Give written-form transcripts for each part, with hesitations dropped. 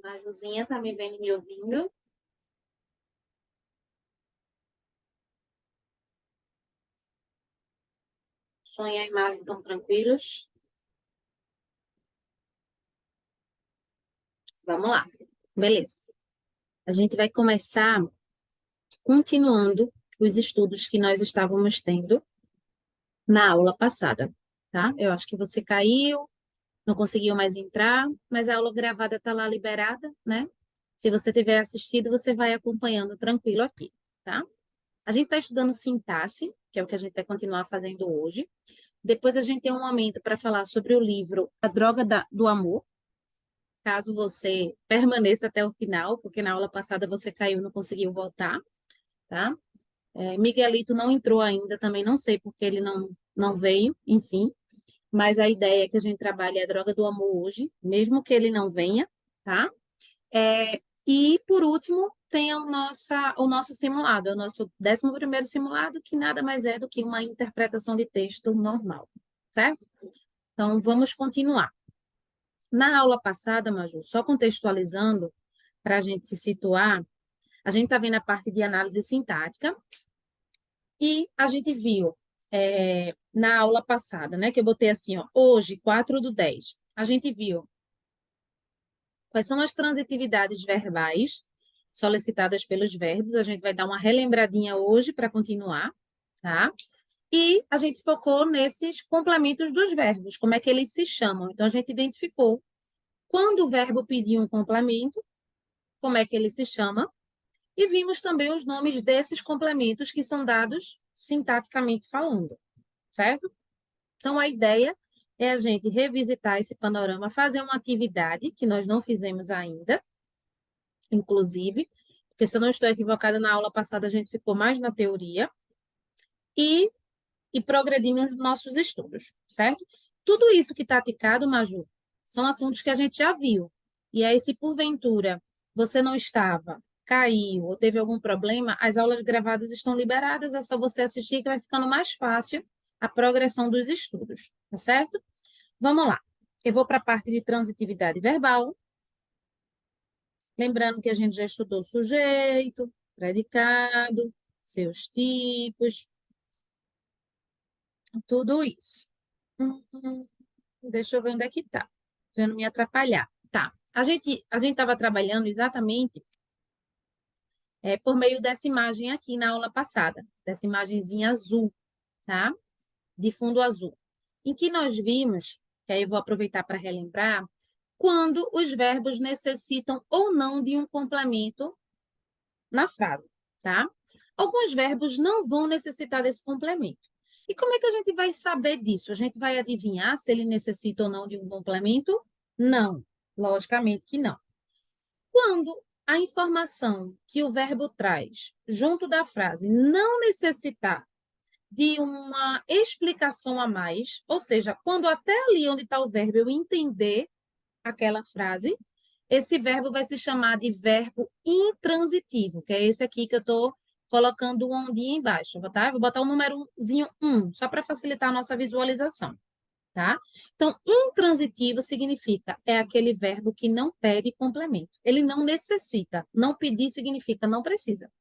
Majuzinha, tá me vendo e me ouvindo? Som e a imagem estão tranquilos? Vamos lá. Beleza. A gente vai começar continuando os estudos que nós estávamos tendo na aula passada, tá? Eu acho que você caiu, não conseguiu mais entrar, mas a aula gravada está lá liberada, né? Se você tiver assistido, você vai acompanhando tranquilo aqui, tá? A gente está estudando sintaxe, que é o que a gente vai continuar fazendo hoje. Depois a gente tem um momento para falar sobre o livro A Droga do Amor, caso você permaneça até o final, porque na aula passada você caiu e não conseguiu voltar, tá? Miguelito não entrou ainda, também não sei porque ele não veio, enfim. Mas a ideia é que a gente trabalhe a droga do amor hoje, mesmo que ele não venha, tá? E, por último, tem o nosso simulado, é o nosso 11º simulado, que nada mais é do que uma interpretação de texto normal, certo? Então, vamos continuar. Na aula passada, Maju, só contextualizando, para a gente se situar, a gente está vendo a parte de análise sintática e a gente viu na aula passada, né, que eu botei assim, ó, hoje, 4/10, a gente viu quais são as transitividades verbais solicitadas pelos verbos, a gente vai dar uma relembradinha hoje para continuar, tá? E a gente focou nesses complementos dos verbos, como é que eles se chamam. Então, a gente identificou quando o verbo pedir um complemento, como é que ele se chama, e vimos também os nomes desses complementos que são dados sintaticamente falando, certo? Então, a ideia é a gente revisitar esse panorama, fazer uma atividade que nós não fizemos ainda, inclusive, porque se eu não estou equivocada, na aula passada a gente ficou mais na teoria, e, e progredindo nos nossos estudos, certo? Tudo isso que está ticado, Maju, são assuntos que a gente já viu. E aí, se porventura você não estava, caiu ou teve algum problema, as aulas gravadas estão liberadas, é só você assistir que vai ficando mais fácil a progressão dos estudos, tá certo? Vamos lá. Eu vou para a parte de transitividade verbal. Lembrando que a gente já estudou sujeito, predicado, seus tipos, tudo isso. Deixa eu ver onde é que está, para não me atrapalhar. Tá. A gente estava trabalhando exatamente por meio dessa imagem aqui na aula passada, dessa imagenzinha azul, tá? De fundo azul, em que nós vimos, que aí eu vou aproveitar para relembrar, quando os verbos necessitam ou não de um complemento na frase, tá? Alguns verbos não vão necessitar desse complemento. E como é que a gente vai saber disso? A gente vai adivinhar se ele necessita ou não de um complemento? Não, logicamente que não. Quando a informação que o verbo traz junto da frase não necessitar de uma explicação a mais, ou seja, quando até ali onde está o verbo eu entender aquela frase, esse verbo vai se chamar de verbo intransitivo, que é esse aqui que eu estou colocando um ondinha embaixo, tá? Vou botar o númerozinho 1, só para facilitar a nossa visualização, tá? Então, intransitivo significa é aquele verbo que não pede complemento. Ele não necessita. Não pedir significa não precisa.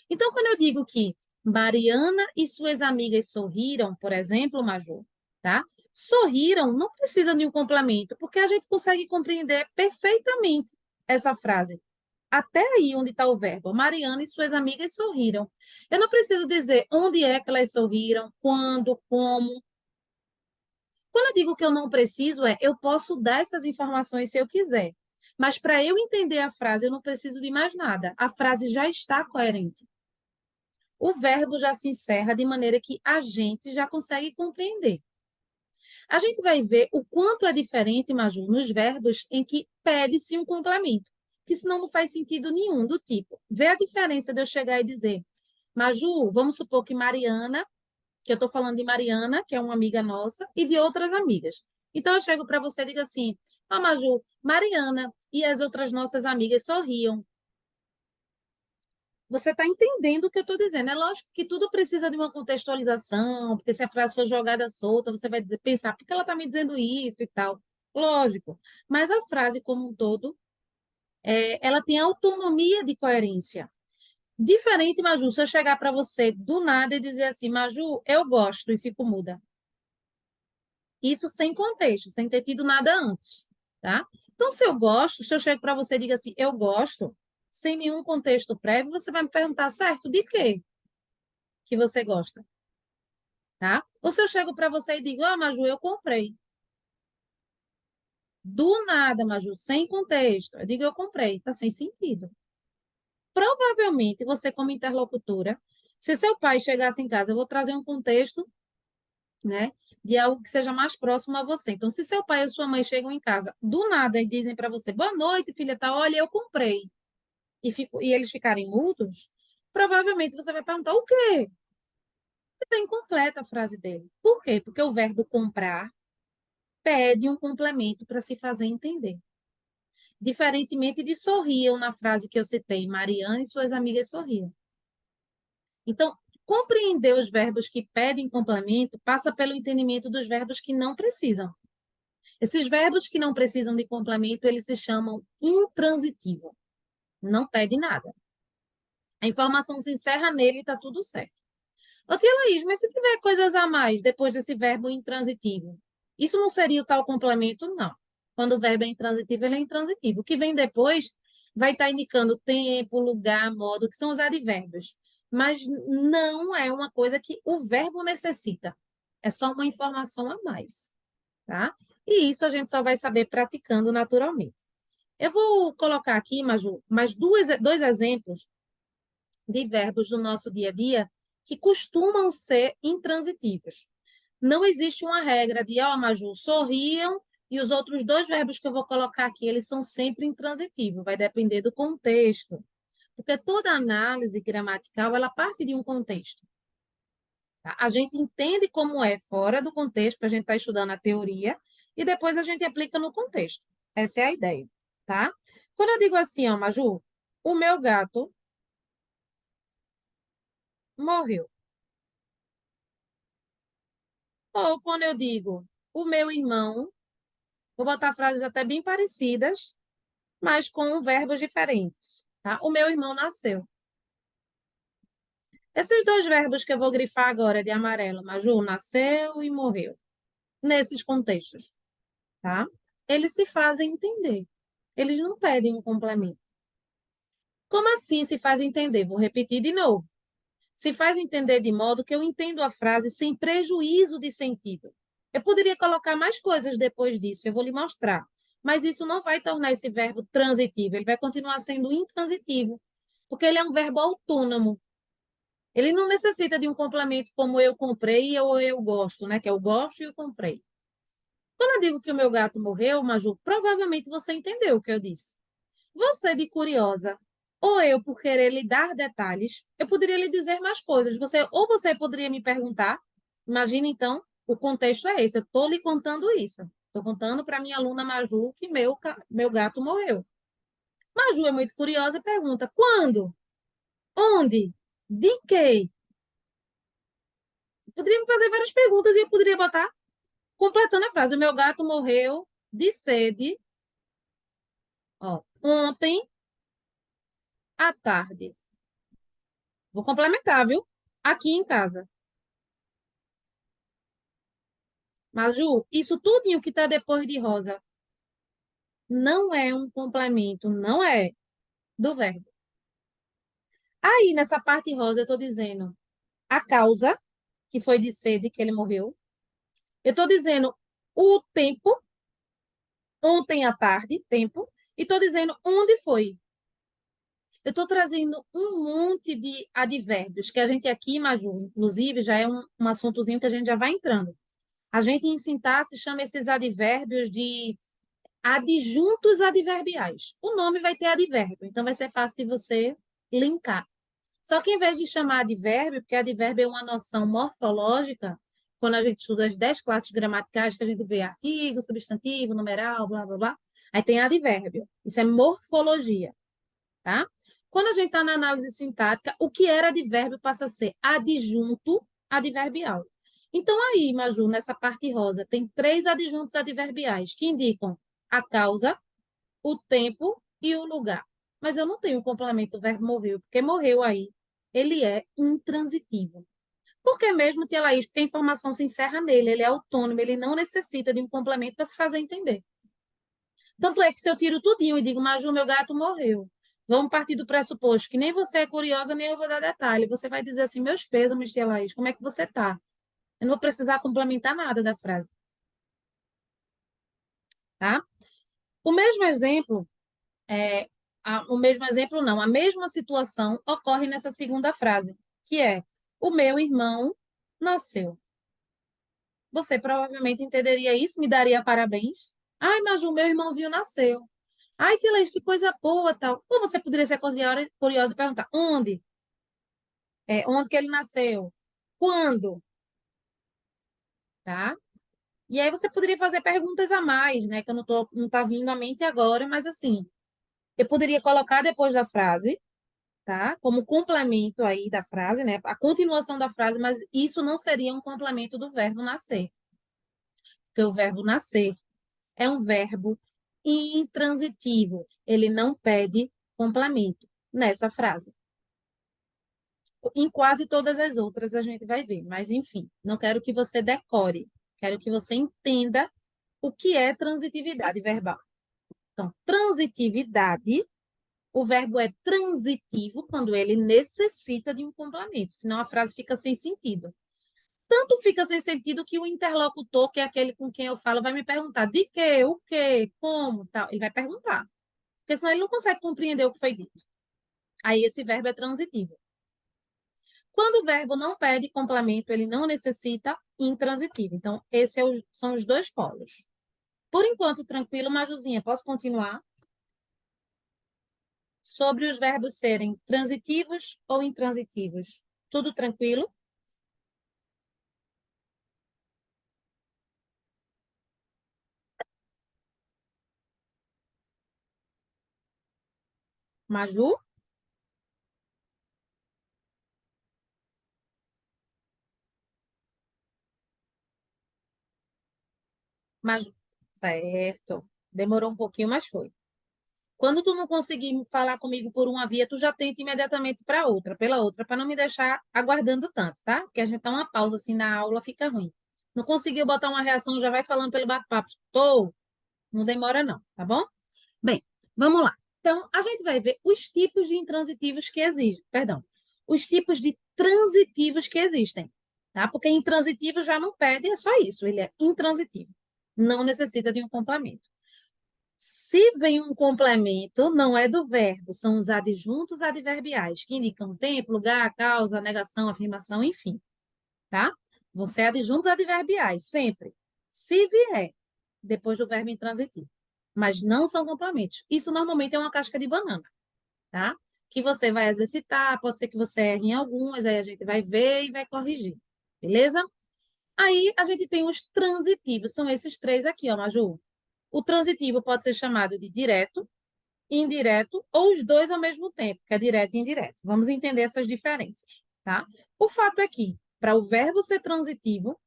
Então, quando eu digo que Mariana e suas amigas sorriram, por exemplo, Major, tá? Sorriram não precisa de um complemento, porque a gente consegue compreender perfeitamente essa frase. Até aí onde está o verbo. Mariana e suas amigas sorriram. Eu não preciso dizer onde é que elas sorriram, quando, como. Quando eu digo que eu não preciso, eu posso dar essas informações se eu quiser. Mas para eu entender a frase, eu não preciso de mais nada. A frase já está coerente. O verbo já se encerra de maneira que a gente já consegue compreender. A gente vai ver o quanto é diferente, Maju, nos verbos em que pede-se um complemento, que senão não faz sentido nenhum, do tipo, vê a diferença de eu chegar e dizer, Maju, vamos supor que Mariana, que eu estou falando de Mariana, que é uma amiga nossa, e de outras amigas. Então, eu chego para você e digo assim, Maju, Mariana e as outras nossas amigas sorriam. Você está entendendo o que eu estou dizendo. É lógico que tudo precisa de uma contextualização, porque se a frase for jogada solta, você vai dizer, pensar, por que ela está me dizendo isso e tal? Lógico. Mas a frase como um todo, ela tem autonomia de coerência. Diferente, Maju, se eu chegar para você do nada e dizer assim, Maju, eu gosto e fico muda. Isso sem contexto, sem ter tido nada antes, tá? Então, se eu gosto, se eu chego para você e digo assim, eu gosto, sem nenhum contexto prévio, você vai me perguntar, certo, de quê que você gosta, tá? Ou se eu chego para você e digo, ah, Maju, eu comprei. Do nada, Maju, sem contexto. Eu digo, eu comprei, tá sem sentido. Provavelmente, você como interlocutora, se seu pai chegasse em casa, eu vou trazer um contexto, né, de algo que seja mais próximo a você. Então, se seu pai ou sua mãe chegam em casa do nada e dizem para você, boa noite, filha, tá, olha, eu comprei, e eles ficarem mudos, provavelmente você vai perguntar o quê? Está incompleta a frase dele. Por quê? Porque o verbo comprar pede um complemento para se fazer entender. Diferentemente de sorriam na frase que eu citei, Mariana e suas amigas sorriam. Então, compreender os verbos que pedem complemento passa pelo entendimento dos verbos que não precisam. Esses verbos que não precisam de complemento, eles se chamam intransitivo. Não pede nada. A informação se encerra nele e está tudo certo. Ô, tia Laís, mas se tiver coisas a mais depois desse verbo intransitivo, isso não seria o tal complemento? Não. Quando o verbo é intransitivo, ele é intransitivo. O que vem depois vai estar indicando tempo, lugar, modo, que são os advérbios. Mas não é uma coisa que o verbo necessita. É só uma informação a mais, tá? E isso a gente só vai saber praticando naturalmente. Eu vou colocar aqui, Maju, mais dois exemplos de verbos do nosso dia a dia que costumam ser intransitivos. Não existe uma regra de, ó, Maju, sorriam, e os outros dois verbos que eu vou colocar aqui, eles são sempre intransitivos, vai depender do contexto. Porque toda análise gramatical, ela parte de um contexto. Tá? A gente entende como é fora do contexto, para a gente estar estudando a teoria, e depois a gente aplica no contexto. Essa é a ideia, tá? Quando eu digo assim, ó, Maju, o meu gato morreu. Ou quando eu digo, o meu irmão, vou botar frases até bem parecidas, mas com verbos diferentes, tá? O meu irmão nasceu. Esses dois verbos que eu vou grifar agora de amarelo, Maju, nasceu e morreu, nesses contextos, tá? Eles se fazem entender. Eles não pedem um complemento. Como assim se faz entender? Vou repetir de novo. Se faz entender de modo que eu entendo a frase sem prejuízo de sentido. Eu poderia colocar mais coisas depois disso, eu vou lhe mostrar. Mas isso não vai tornar esse verbo transitivo, ele vai continuar sendo intransitivo, porque ele é um verbo autônomo. Ele não necessita de um complemento como eu comprei ou eu gosto, né? Que eu gosto e eu comprei. Quando eu digo que o meu gato morreu, Maju, provavelmente você entendeu o que eu disse. Você de curiosa, ou eu por querer lhe dar detalhes, eu poderia lhe dizer mais coisas. Você poderia me perguntar, imagina então, o contexto é esse, eu estou lhe contando isso. Estou contando para minha aluna Maju que meu gato morreu. Maju é muito curiosa e pergunta, quando? Onde? De quê? Poderia me fazer várias perguntas e eu poderia botar completando a frase. O meu gato morreu de sede, ó, ontem à tarde. Vou complementar, viu? Aqui em casa. Maju, isso tudinho que está depois de rosa não é um complemento, não é do verbo. Aí, nessa parte rosa, eu estou dizendo a causa, que foi de sede que ele morreu. Eu estou dizendo o tempo, ontem à tarde, tempo, e estou dizendo onde foi. Eu estou trazendo um monte de advérbios, que a gente aqui, Maju, inclusive, já é um assuntozinho que a gente já vai entrando. A gente em sintaxe chama esses advérbios de adjuntos adverbiais. O nome vai ter advérbio, então vai ser fácil de você linkar. Só que em vez de chamar advérbio, porque advérbio é uma noção morfológica, quando a gente estuda as 10 classes gramaticais, que a gente vê artigo, substantivo, numeral, blá, blá, blá, aí tem advérbio. Isso é morfologia, tá? Quando a gente está na análise sintática, o que era advérbio passa a ser adjunto adverbial. Então, aí, Maju, nessa parte rosa, tem três adjuntos adverbiais que indicam a causa, o tempo e o lugar. Mas eu não tenho o complemento do verbo morreu, porque morreu aí. Ele é intransitivo. Por que mesmo, tia Laís? Porque a informação se encerra nele, ele é autônomo, ele não necessita de um complemento para se fazer entender. Tanto é que se eu tiro tudinho e digo, Maju, meu gato morreu, vamos partir do pressuposto que nem você é curiosa, nem eu vou dar detalhe. Você vai dizer assim, meus pêsames, tia Laís, como é que você tá? Eu não vou precisar complementar nada da frase, tá? O mesmo exemplo, o mesmo exemplo não, a mesma situação ocorre nessa segunda frase, que é, o meu irmão nasceu. Você provavelmente entenderia isso, me daria parabéns. Ai, Maju, meu irmãozinho nasceu. Ai, Tilês, que coisa boa, tal. Ou você poderia ser curiosa e perguntar, onde? Onde que ele nasceu? Quando? Tá? E aí você poderia fazer perguntas a mais, né? Que eu não tá vindo à mente agora, mas assim, eu poderia colocar depois da frase, tá? Como complemento aí da frase, né? A continuação da frase, mas isso não seria um complemento do verbo nascer. Porque o verbo nascer é um verbo intransitivo. Ele não pede complemento nessa frase. Em quase todas as outras a gente vai ver, mas enfim, não quero que você decore, quero que você entenda o que é transitividade verbal. Então, transitividade, o verbo é transitivo quando ele necessita de um complemento, senão a frase fica sem sentido. Tanto fica sem sentido que o interlocutor, que é aquele com quem eu falo, vai me perguntar de quê, o quê, como, tal. Ele vai perguntar, porque senão ele não consegue compreender o que foi dito. Aí esse verbo é transitivo. Quando o verbo não pede complemento, ele não necessita intransitivo. Então, são os dois polos. Por enquanto, tranquilo, Majuzinha, posso continuar? Sobre os verbos serem transitivos ou intransitivos. Tudo tranquilo? Maju? Maju. Certo. Demorou um pouquinho, mas foi. Quando tu não conseguir falar comigo por uma via, tu já tenta imediatamente para outra, pela outra, para não me deixar aguardando tanto, tá? Porque a gente dá uma pausa assim na aula, fica ruim. Não conseguiu botar uma reação, já vai falando pelo bate-papo. Tô. Não demora não, tá bom? Bem, vamos lá. Então, a gente vai ver os tipos de intransitivos que existem, perdão, os tipos de transitivos que existem, tá? Porque intransitivo já não pede, é só isso, ele é intransitivo. Não necessita de um complemento. Se vem um complemento, não é do verbo, são os adjuntos adverbiais, que indicam tempo, lugar, causa, negação, afirmação, enfim, tá? Vão ser adjuntos adverbiais, sempre. Se vier depois do verbo intransitivo. Mas não são complementos. Isso normalmente é uma casca de banana, tá? Que você vai exercitar, pode ser que você erre em algumas, aí a gente vai ver e vai corrigir, beleza? Aí a gente tem os transitivos, são esses três aqui, ó, Maju. O transitivo pode ser chamado de direto, indireto ou os dois ao mesmo tempo, que é direto e indireto. Vamos entender essas diferenças, tá? O fato é que, para o verbo ser transitivo,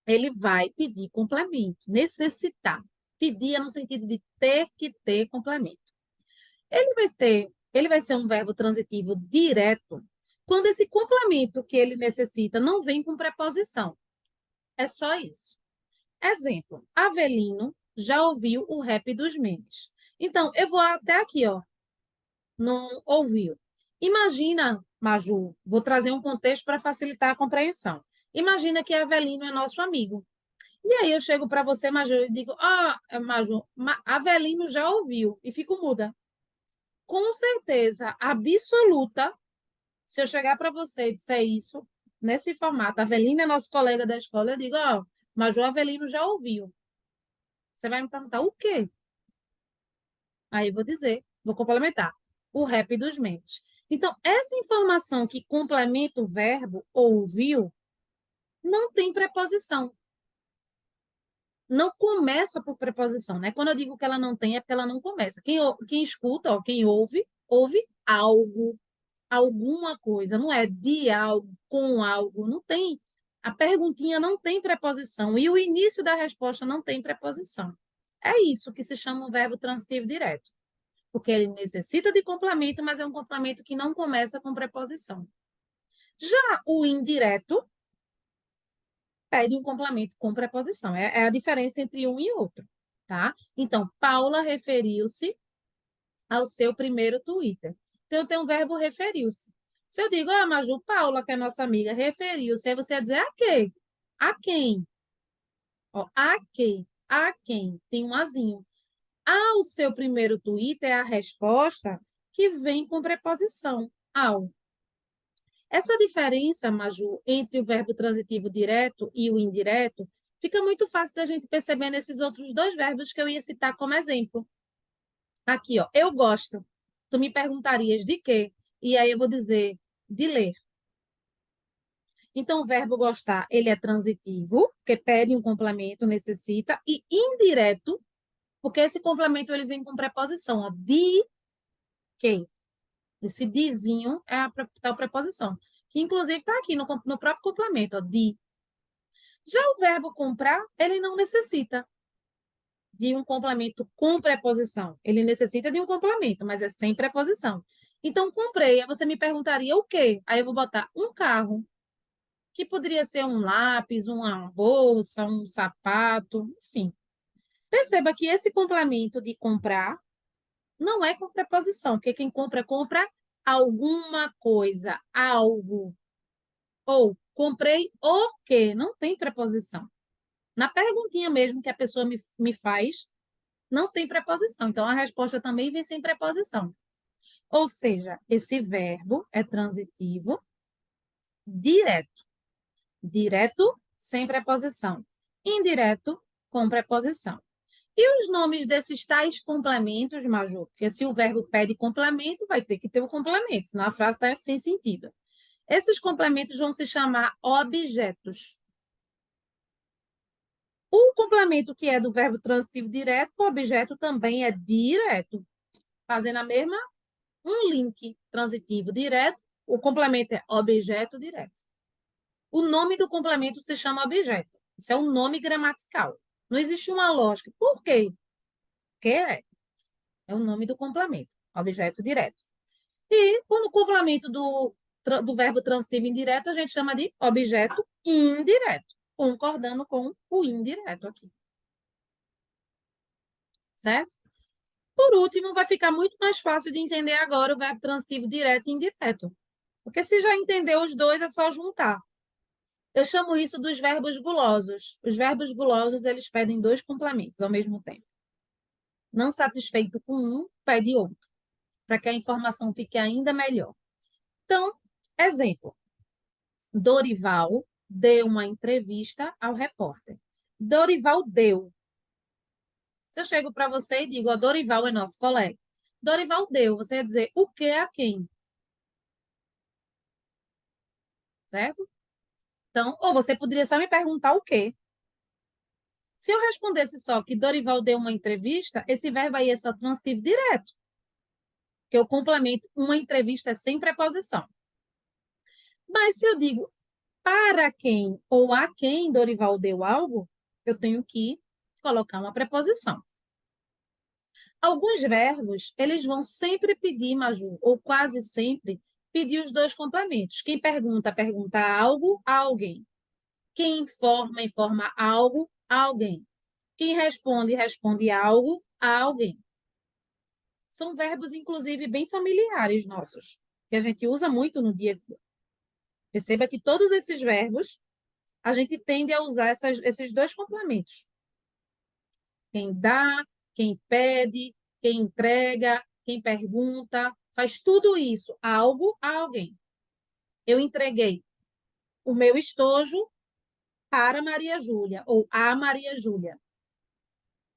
ele vai pedir complemento, necessitar. Pedir é no sentido de ter que ter complemento. Ele vai ser um verbo transitivo direto quando esse complemento que ele necessita não vem com preposição. É só isso. Exemplo, Avelino já ouviu o rap dos memes. Então, eu vou até aqui, ó. Não ouviu. Imagina, Maju, vou trazer um contexto para facilitar a compreensão. Imagina que Avelino é nosso amigo. E aí eu chego para você, Maju, e digo, Maju, Avelino já ouviu, e fico muda. Com certeza absoluta, se eu chegar para você e disser isso, nesse formato, Avelino é nosso colega da escola, eu digo, Maju, Avelino já ouviu. Você vai me perguntar, o quê? Aí eu vou dizer, vou complementar, o rap dos memes. Então, essa informação que complementa o verbo ouviu, não tem preposição. Não começa por preposição, né? Quando eu digo que ela não tem, é porque ela não começa. Quem escuta, ó, quem ouve, ouve algo, alguma coisa. Não é de algo, com algo. Não tem. A perguntinha não tem preposição e o início da resposta não tem preposição. É isso que se chama um verbo transitivo direto. porque ele necessita de complemento, mas é um complemento que não começa com preposição. Já o indireto pede um complemento com preposição. É a diferença entre um e outro, tá? Então, Paula referiu-se ao seu primeiro Twitter. Então, eu tenho o verbo referiu-se. Se eu digo, Maju, Paula, que é nossa amiga, referiu-se, aí você vai dizer a quê? A quem? Ó, a quê? A quem? Tem um azinho. Ao seu primeiro Twitter é a resposta que vem com preposição, ao. Essa diferença, Maju, entre o verbo transitivo direto e o indireto, fica muito fácil da gente perceber nesses outros dois verbos que eu ia citar como exemplo. Aqui, ó, eu gosto. Tu me perguntarias de quê? E aí eu vou dizer de ler. Então, o verbo gostar, ele é transitivo, porque pede um complemento, necessita, e indireto, porque esse complemento ele vem com preposição, ó, de quê? Esse dizinho é a tal preposição, que inclusive está aqui no próprio complemento, ó, de. Já o verbo comprar, ele não necessita de um complemento com preposição. Ele necessita de um complemento, mas é sem preposição. Então, comprei. Aí você me perguntaria o quê? Aí eu vou botar um carro, que poderia ser um lápis, uma bolsa, um sapato, enfim. Perceba que esse complemento de comprar não é com preposição, porque quem compra, compra alguma coisa, algo. Ou comprei o quê? Não tem preposição. Na perguntinha mesmo que a pessoa me faz, não tem preposição. Então, a resposta também vem sem preposição. Ou seja, esse verbo é transitivo direto. Direto, sem preposição. Indireto, com preposição. E os nomes desses tais complementos, Maju? Porque se o verbo pede complemento, vai ter que ter o complemento, senão a frase está sem sentido. Esses complementos vão se chamar objetos. O complemento que é do verbo transitivo direto, o objeto também é direto, fazendo a mesma, um link transitivo direto, o complemento é objeto direto. O nome do complemento se chama objeto. Isso é um nome gramatical. Não existe uma lógica. Por quê? Porque é o nome do complemento, objeto direto. E o complemento do verbo transitivo indireto, a gente chama de objeto indireto, concordando com o indireto aqui. Certo? Por último, vai ficar muito mais fácil de entender agora o verbo transitivo direto e indireto. Porque se já entendeu os dois, é só juntar. Eu chamo isso dos verbos gulosos. Os verbos gulosos, eles pedem dois complementos ao mesmo tempo. Não satisfeito com um, pede outro, para que a informação fique ainda melhor. Então, exemplo. Dorival deu uma entrevista ao repórter. Dorival deu. Se eu chego para você e digo, Dorival é nosso colega. Dorival deu. Você ia dizer o que a quem? Certo? Então, ou você poderia só me perguntar o quê? Se eu respondesse só que Dorival deu uma entrevista, esse verbo aí é só transitivo direto. Que eu complemento uma entrevista sem preposição. Mas se eu digo para quem ou a quem Dorival deu algo, eu tenho que colocar uma preposição. Alguns verbos, eles vão sempre pedir, Maju, ou quase sempre, pedir os dois complementos. Quem pergunta, pergunta algo a alguém. Quem informa, informa algo a alguém. Quem responde, responde algo a alguém. São verbos, inclusive, bem familiares nossos, que a gente usa muito no dia a dia. Perceba que todos esses verbos, a gente tende a usar esses dois complementos. Quem dá, quem pede, quem entrega, quem pergunta, faz tudo isso, algo a alguém. Eu entreguei o meu estojo para Maria Júlia, ou a Maria Júlia.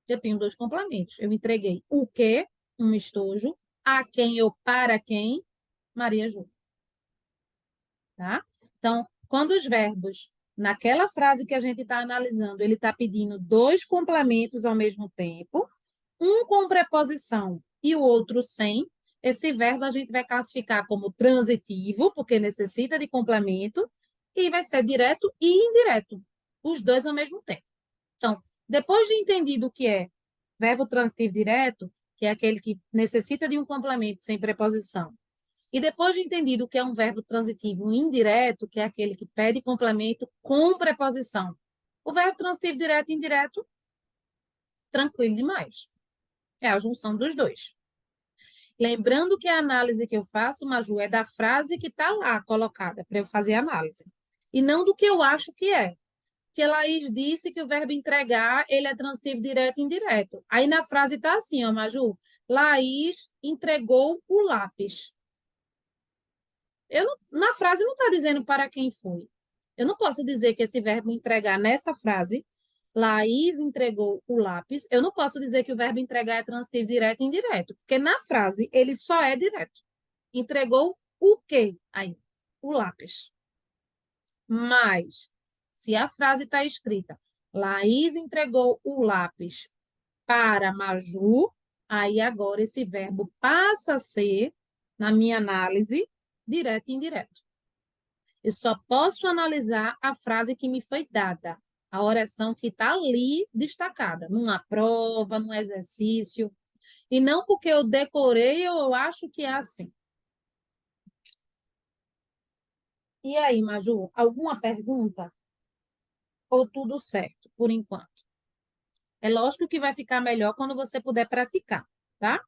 Eu tenho dois complementos. Eu entreguei o quê? Um estojo. A quem ou para quem? Maria Júlia. Tá? Então, quando os verbos, naquela frase que a gente está analisando, ele está pedindo dois complementos ao mesmo tempo, um com preposição e o outro sem, esse verbo a gente vai classificar como transitivo, porque necessita de complemento, e vai ser direto e indireto, os dois ao mesmo tempo. Então, depois de entendido o que é verbo transitivo direto, que é aquele que necessita de um complemento sem preposição, e depois de entendido o que é um verbo transitivo indireto, que é aquele que pede complemento com preposição, o verbo transitivo direto e indireto, tranquilo demais. É a junção dos dois. Lembrando que a análise que eu faço, Maju, é da frase que está lá colocada para eu fazer a análise. E não do que eu acho que é. Se a Laís disse que o verbo entregar, ele é transitivo direto e indireto. Aí na frase está assim, ó, Maju. Laís entregou o lápis. Na frase não está dizendo para quem foi. Eu não posso dizer que esse verbo entregar nessa frase, Laís entregou o lápis, eu não posso dizer que o verbo entregar é transitivo direto e indireto, porque na frase ele só é direto. Entregou o quê? Aí, o lápis. Mas, se a frase está escrita, Laís entregou o lápis para Maju, aí agora esse verbo passa a ser, na minha análise, direto e indireto. Eu só posso analisar a frase que me foi dada, a oração que está ali destacada, numa prova, num exercício, e não porque eu decorei ou eu acho que é assim. E aí, Maju, alguma pergunta? Ou tudo certo, por enquanto? É lógico que vai ficar melhor quando você puder praticar, tá?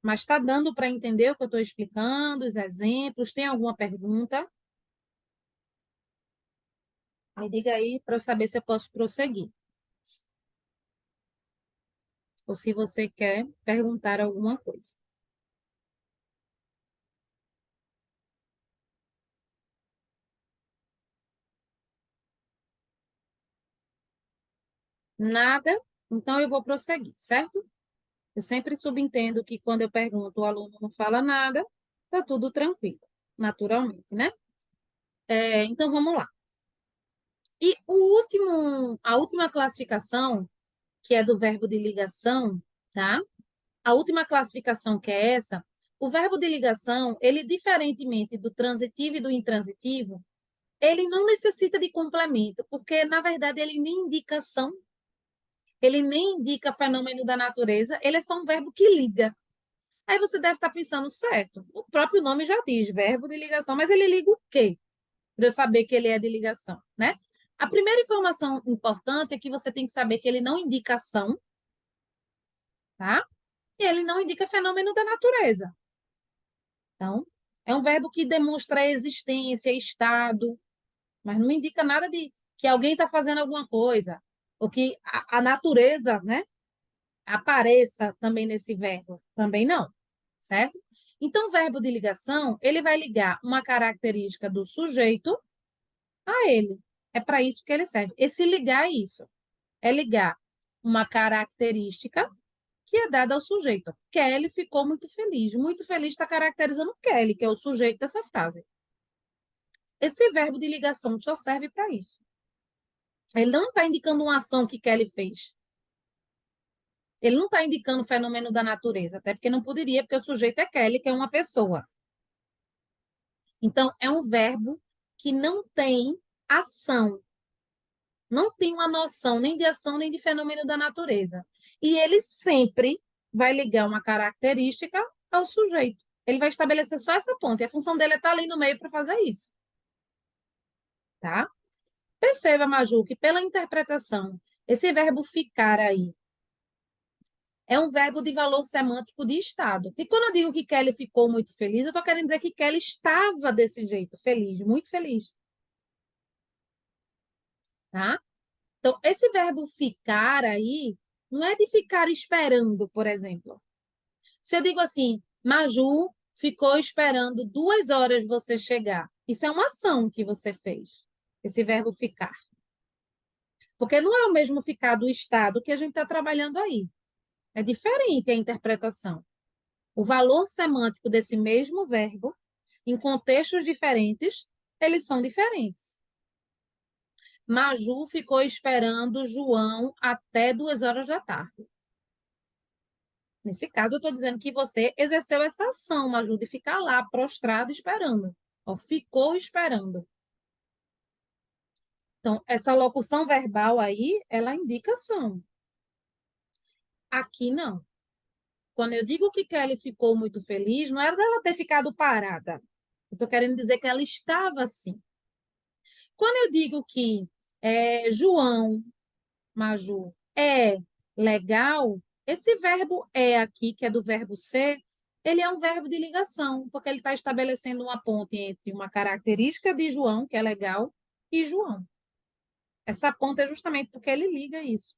Mas está dando para entender o que eu estou explicando, os exemplos? Tem alguma pergunta? Me diga aí para eu saber se eu posso prosseguir. Ou se você quer perguntar alguma coisa. Nada? Então eu vou prosseguir, certo? Eu sempre subentendo que quando eu pergunto, o aluno não fala nada, está tudo tranquilo, naturalmente, né? Então vamos lá. E a última classificação, que é do verbo de ligação, tá? A última classificação que é essa, o verbo de ligação, ele diferentemente do transitivo e do intransitivo, ele não necessita de complemento, porque na verdade ele nem indicação, ele nem indica fenômeno da natureza, ele é só um verbo que liga. Aí você deve estar pensando, certo, o próprio nome já diz, verbo de ligação, mas ele liga o quê? Para eu saber que ele é de ligação, né? A primeira informação importante é que você tem que saber que ele não indica ação, tá? E ele não indica fenômeno da natureza. Então, é um verbo que demonstra existência, estado, mas não indica nada de que alguém está fazendo alguma coisa, ou que a natureza, né, apareça também nesse verbo. Também não, certo? Então, o verbo de ligação, ele vai ligar uma característica do sujeito a ele. É para isso que ele serve. Esse ligar é isso. É ligar uma característica que é dada ao sujeito. Kelly ficou muito feliz. Muito feliz está caracterizando Kelly, que é o sujeito dessa frase. Esse verbo de ligação só serve para isso. Ele não está indicando uma ação que Kelly fez. Ele não está indicando o fenômeno da natureza, até porque não poderia, porque o sujeito é Kelly, que é uma pessoa. Então, é um verbo que não tem ação, não tem uma noção nem de ação nem de fenômeno da natureza. E ele sempre vai ligar uma característica ao sujeito. Ele vai estabelecer só essa ponta, e a função dele é estar ali no meio para fazer isso. Tá? Perceba, Maju, que pela interpretação, esse verbo ficar aí é um verbo de valor semântico de estado. E quando eu digo que Kelly ficou muito feliz, eu estou querendo dizer que Kelly estava desse jeito, feliz, muito feliz. Tá? Então, esse verbo ficar aí não é de ficar esperando, por exemplo. Se eu digo assim, Maju ficou esperando 2 horas você chegar, isso é uma ação que você fez, esse verbo ficar. Porque não é o mesmo ficar do estado que a gente está trabalhando aí. É diferente a interpretação. O valor semântico desse mesmo verbo, em contextos diferentes, eles são diferentes. Maju ficou esperando João até 2 horas da tarde. Nesse caso, eu estou dizendo que você exerceu essa ação, Maju, de ficar lá, prostrado, esperando. Ó, ficou esperando. Então, essa locução verbal aí, ela indica ação. Aqui, não. Quando eu digo que Kelly ficou muito feliz, não era dela ter ficado parada. Eu estou querendo dizer que ela estava assim. Quando eu digo que João, Maju, é legal, esse verbo é aqui, que é do verbo ser, ele é um verbo de ligação, porque ele está estabelecendo uma ponte entre uma característica de João, que é legal, e João. Essa ponte é justamente porque ele liga isso,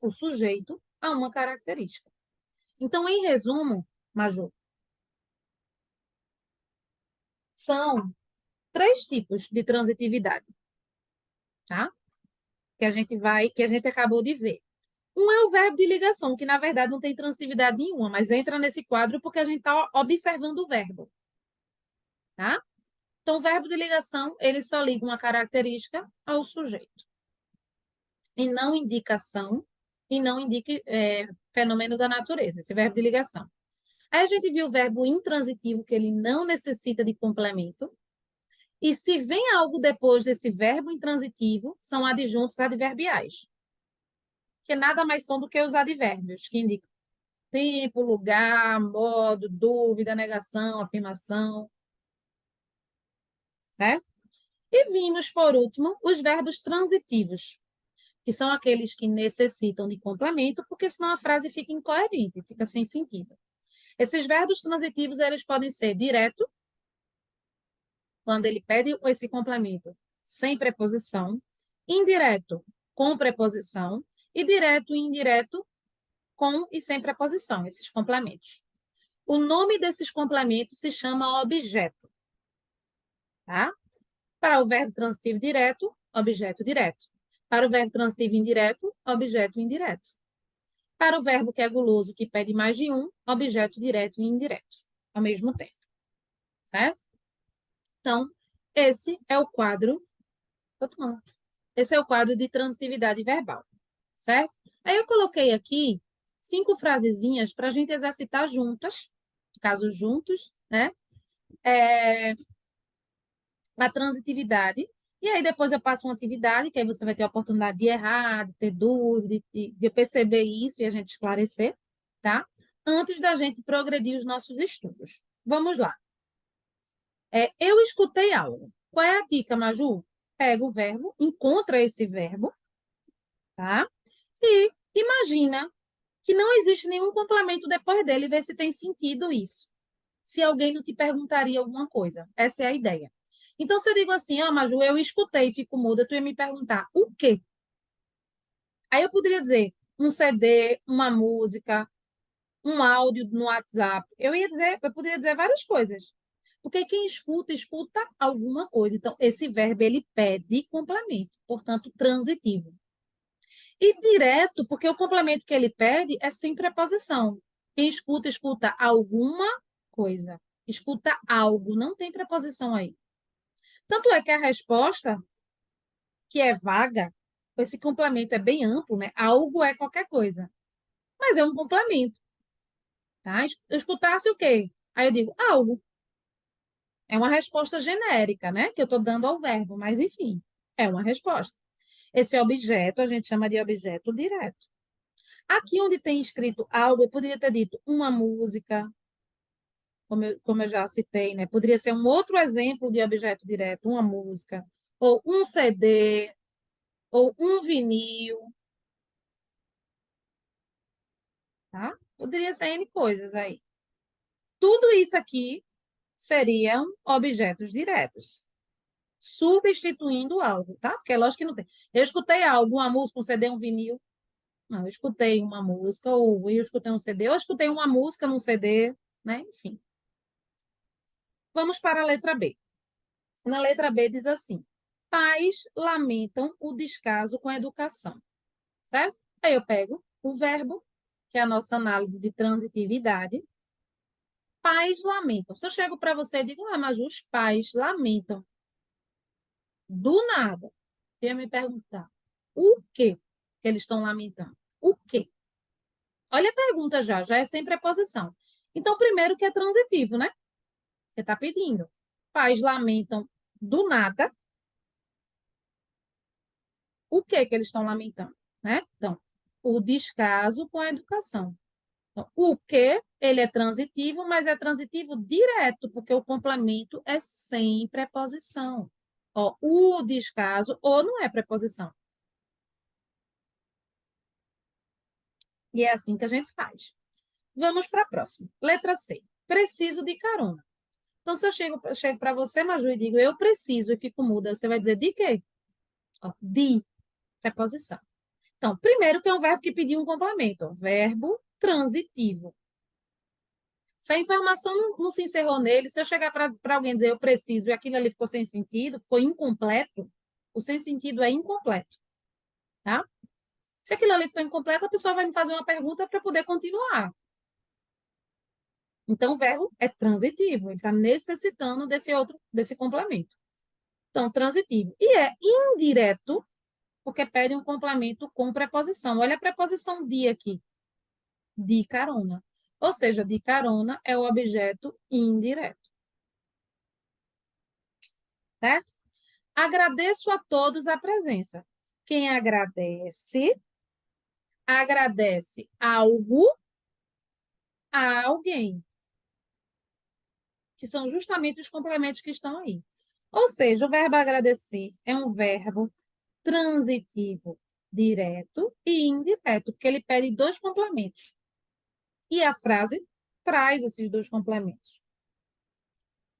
o sujeito, a uma característica. Então, em resumo, Maju, são três tipos de transitividade, tá? Que a gente acabou de ver. Um é o verbo de ligação, que na verdade não tem transitividade nenhuma, mas entra nesse quadro porque a gente está observando o verbo, tá? Então, o verbo de ligação, ele só liga uma característica ao sujeito. E não indicação, e não indica fenômeno da natureza, esse verbo de ligação. Aí a gente viu o verbo intransitivo, que ele não necessita de complemento. E se vem algo depois desse verbo intransitivo, são adjuntos adverbiais, que nada mais são do que os advérbios, que indicam tempo, lugar, modo, dúvida, negação, afirmação, certo? E vimos, por último, os verbos transitivos, que são aqueles que necessitam de complemento, porque senão a frase fica incoerente, fica sem sentido. Esses verbos transitivos, eles podem ser direto, quando ele pede esse complemento sem preposição, indireto, com preposição, e direto e indireto, com e sem preposição, esses complementos. O nome desses complementos se chama objeto, tá? Para o verbo transitivo direto, objeto direto. Para o verbo transitivo indireto, objeto indireto. Para o verbo que é guloso, que pede mais de um, objeto direto e indireto, ao mesmo tempo, certo? Então, esse é o quadro. Esse é o quadro de transitividade verbal, certo? Aí eu coloquei aqui 5 frasezinhas para a gente exercitar juntas, casos juntos, né? A transitividade. E aí depois eu passo uma atividade, que aí você vai ter a oportunidade de errar, de ter dúvida, de perceber isso e a gente esclarecer, tá? Antes da gente progredir os nossos estudos. Vamos lá. Eu escutei algo. Qual é a dica, Maju? Pega o verbo, encontra esse verbo, tá? E imagina que não existe nenhum complemento depois dele, vê se tem sentido isso. Se alguém não te perguntaria alguma coisa. Essa é a ideia. Então, se eu digo assim, Maju, eu escutei e fico muda, tu ia me perguntar, o quê? Aí eu poderia dizer, um CD, uma música, um áudio no WhatsApp. Eu poderia dizer várias coisas. Porque quem escuta, escuta alguma coisa. Então, esse verbo, ele pede complemento, portanto, transitivo. E direto, porque o complemento que ele pede é sem preposição. Quem escuta, escuta alguma coisa. Escuta algo, não tem preposição aí. Tanto é que a resposta, que é vaga, esse complemento é bem amplo, né? Algo é qualquer coisa. Mas é um complemento, tá? Eu escutasse o quê? Aí eu digo algo. É uma resposta genérica, né? Que eu estou dando ao verbo, mas enfim, é uma resposta. Esse objeto a gente chama de objeto direto. Aqui onde tem escrito algo, eu poderia ter dito uma música, como eu já citei, né? Poderia ser um outro exemplo de objeto direto, uma música, ou um CD, ou um vinil, tá? Poderia ser N coisas aí. Tudo isso aqui seriam objetos diretos, substituindo algo, tá? Porque é lógico que não tem. Eu escutei algo, uma música, um CD, um vinil. Não, eu escutei uma música, ou eu escutei um CD, ou eu escutei uma música num CD, né? Enfim. Vamos para a letra B. Na letra B diz assim: pais lamentam o descaso com a educação, certo? Aí eu pego o verbo, que é a nossa análise de transitividade. Pais lamentam. Se eu chego para você e digo, mas os pais lamentam. Do nada, eu ia me perguntar, o que eles estão lamentando? O quê? Olha a pergunta já é sem preposição. Então, primeiro que é transitivo, né? Você está pedindo. Pais lamentam do nada. O que eles estão lamentando, né? Então, o descaso com a educação. Então, o que, ele é transitivo, mas é transitivo direto, porque o complemento é sem preposição. Ó, o descaso, ou não é preposição. E é assim que a gente faz. Vamos para a próxima. Letra C. Preciso de carona. Então, se eu chego para você, Maju, e digo eu preciso e fico muda, você vai dizer de quê? Ó, de preposição. Então, primeiro tem um verbo que pediu um complemento. Ó, verbo transitivo. Se a informação não se encerrou nele, se eu chegar para alguém dizer eu preciso e aquilo ali ficou sem sentido, ficou incompleto, o sem sentido é incompleto. Tá? Se aquilo ali ficou incompleto, a pessoa vai me fazer uma pergunta para poder continuar. Então, o verbo é transitivo, ele está necessitando desse complemento. Então, transitivo. E é indireto, porque pede um complemento com preposição. Olha a preposição de aqui. De carona. Ou seja, de carona é o objeto indireto. Certo? Agradeço a todos a presença. Quem agradece, agradece algo a alguém. Que são justamente os complementos que estão aí. Ou seja, o verbo agradecer é um verbo transitivo direto e indireto, porque ele pede dois complementos. E a frase traz esses dois complementos.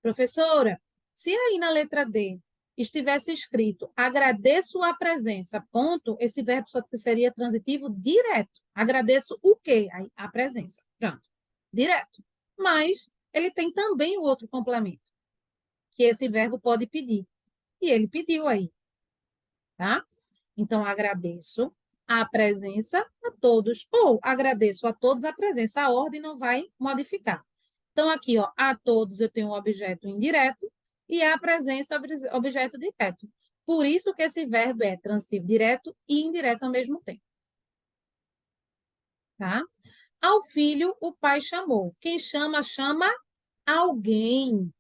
Professora, se aí na letra D estivesse escrito agradeço a presença, ponto, esse verbo só seria transitivo direto. Agradeço o quê? A presença. Pronto. Direto. Mas ele tem também o outro complemento, que esse verbo pode pedir. E ele pediu aí. Tá? Então, agradeço a presença a todos, ou agradeço a todos a presença. A ordem não vai modificar. Então, aqui, ó, a todos eu tenho um objeto indireto e a presença objeto direto. Por isso que esse verbo é transitivo direto e indireto ao mesmo tempo. Tá? Ao filho, o pai chamou. Quem chama, chama alguém.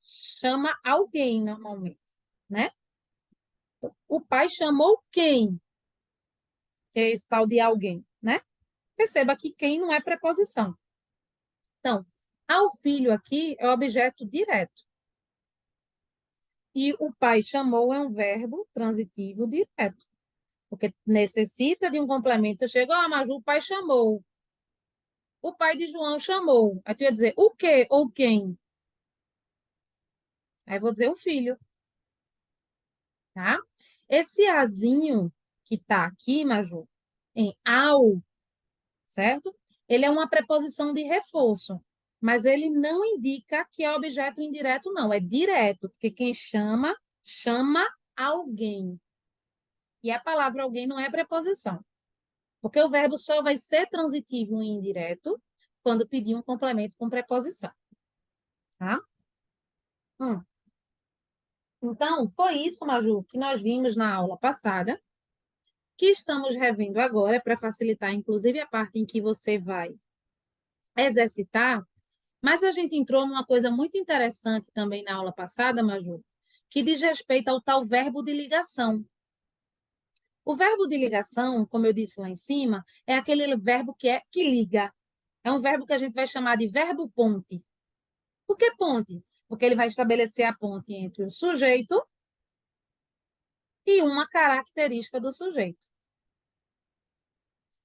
Chama alguém, normalmente, né? O pai chamou quem? Que é esse tal de alguém, né? Perceba que quem não é preposição. Então, ao filho aqui é objeto direto. E o pai chamou é um verbo transitivo direto. Porque necessita de um complemento. Você chega, ó, Maju, o pai chamou. O pai de João chamou. Aí tu ia dizer o quê ou quem? Aí eu vou dizer o filho. Tá? Esse azinho que tá aqui, Maju, em ao, certo? Ele é uma preposição de reforço, mas ele não indica que é objeto indireto, não, é direto, porque quem chama, chama alguém. E a palavra alguém não é preposição, porque o verbo só vai ser transitivo e indireto quando pedir um complemento com preposição. Tá? Hum. Então, foi isso, Maju, que nós vimos na aula passada, que estamos revendo agora, para facilitar, inclusive, a parte em que você vai exercitar. Mas a gente entrou numa coisa muito interessante também na aula passada, Maju, que diz respeito ao tal verbo de ligação. O verbo de ligação, como eu disse lá em cima, é aquele verbo que liga. É um verbo que a gente vai chamar de verbo ponte. Por que ponte? Porque ele vai estabelecer a ponte entre o sujeito e uma característica do sujeito.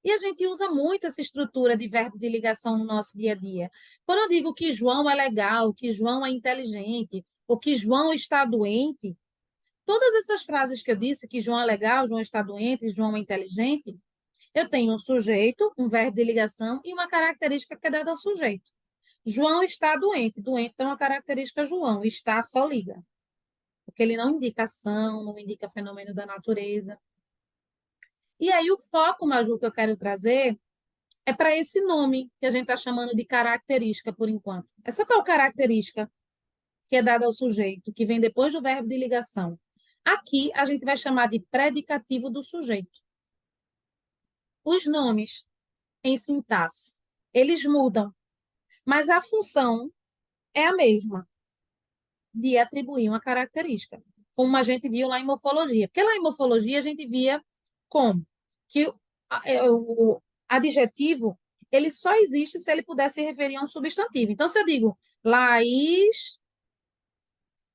E a gente usa muito essa estrutura de verbo de ligação no nosso dia a dia. Quando eu digo que João é legal, que João é inteligente, ou que João está doente, todas essas frases que eu disse, que João é legal, João está doente, João é inteligente, eu tenho um sujeito, um verbo de ligação e uma característica que é dada ao sujeito. João está doente. Doente é uma característica João. Está só liga. Porque ele não indica ação, não indica fenômeno da natureza. E aí o foco, Maju, que eu quero trazer é para esse nome que a gente está chamando de característica por enquanto. Essa tal característica que é dada ao sujeito, que vem depois do verbo de ligação. Aqui a gente vai chamar de predicativo do sujeito. Os nomes em sintaxe, eles mudam, mas a função é a mesma, de atribuir uma característica, como a gente viu lá em morfologia. Porque lá em morfologia a gente via como que O adjetivo, ele só existe se ele puder se referir a um substantivo. Então, se eu digo Laís,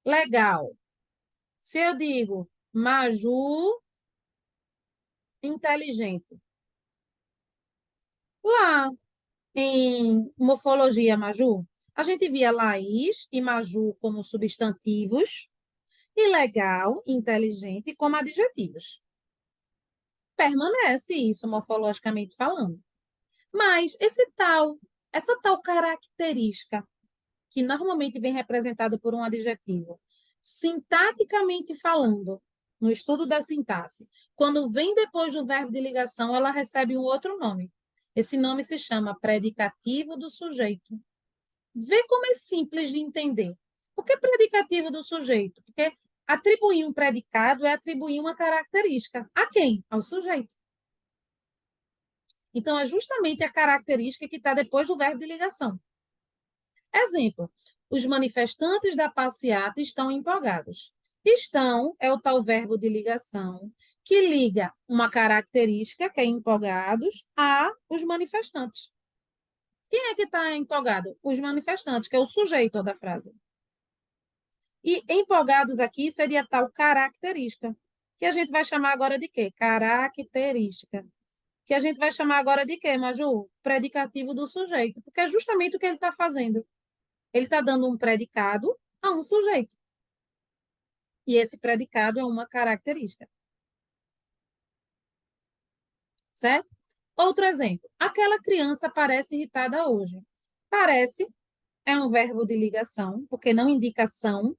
legal. Se eu digo Maju, inteligente. Lá em morfologia Maju, a gente via Laís e Maju como substantivos e legal, inteligente como adjetivos. Permanece isso morfologicamente falando. Mas essa tal característica que normalmente vem representado por um adjetivo, sintaticamente falando, no estudo da sintaxe, quando vem depois do verbo de ligação, ela recebe um outro nome. Esse nome se chama predicativo do sujeito. Vê como é simples de entender. Por que predicativo do sujeito? Porque atribuir um predicado é atribuir uma característica. A quem? Ao sujeito. Então, é justamente a característica que está depois do verbo de ligação. Exemplo, os manifestantes da passeata estão empolgados. Estão é o tal verbo de ligação que liga uma característica, que é empolgados, a os manifestantes. Quem é que está empolgado? Os manifestantes, que é o sujeito da frase. E empolgados aqui seria tal característica, que a gente vai chamar agora de quê? Característica. Que a gente vai chamar agora de quê, Maju? Predicativo do sujeito, porque é justamente o que ele está fazendo. Ele está dando um predicado a um sujeito. E esse predicado é uma característica. Certo? Outro exemplo. Aquela criança parece irritada hoje. Parece é um verbo de ligação, porque não indica ação,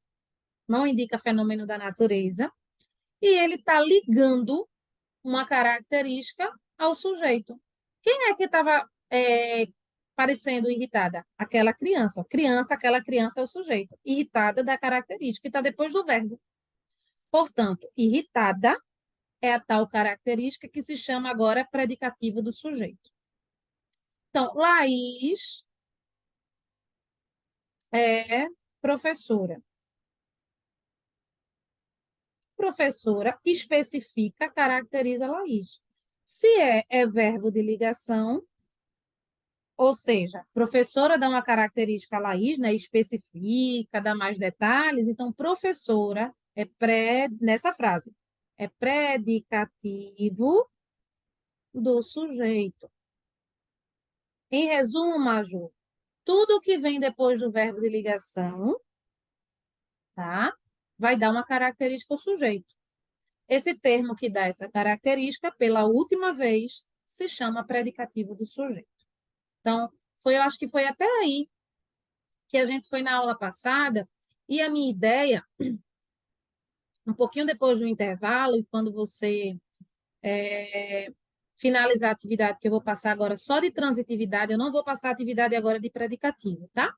não indica fenômeno da natureza, e ele está ligando uma característica ao sujeito. Quem é que estava parecendo irritada? Aquela criança. Criança, aquela criança é o sujeito. Irritada da característica, que está depois do verbo. Portanto, irritada é a tal característica que se chama agora predicativo do sujeito. Então, Laís é professora. Professora especifica, caracteriza Laís. Se é verbo de ligação, ou seja, professora dá uma característica a Laís, né, especifica, dá mais detalhes, então professora nessa frase, é predicativo do sujeito. Em resumo, Maju, tudo que vem depois do verbo de ligação, tá? Vai dar uma característica ao sujeito. Esse termo que dá essa característica, pela última vez, se chama predicativo do sujeito. Então, eu acho que foi até aí que a gente foi na aula passada, e a minha ideia, um pouquinho depois do intervalo, e quando você finalizar a atividade que eu vou passar agora só de transitividade, eu não vou passar a atividade agora de predicativo, tá?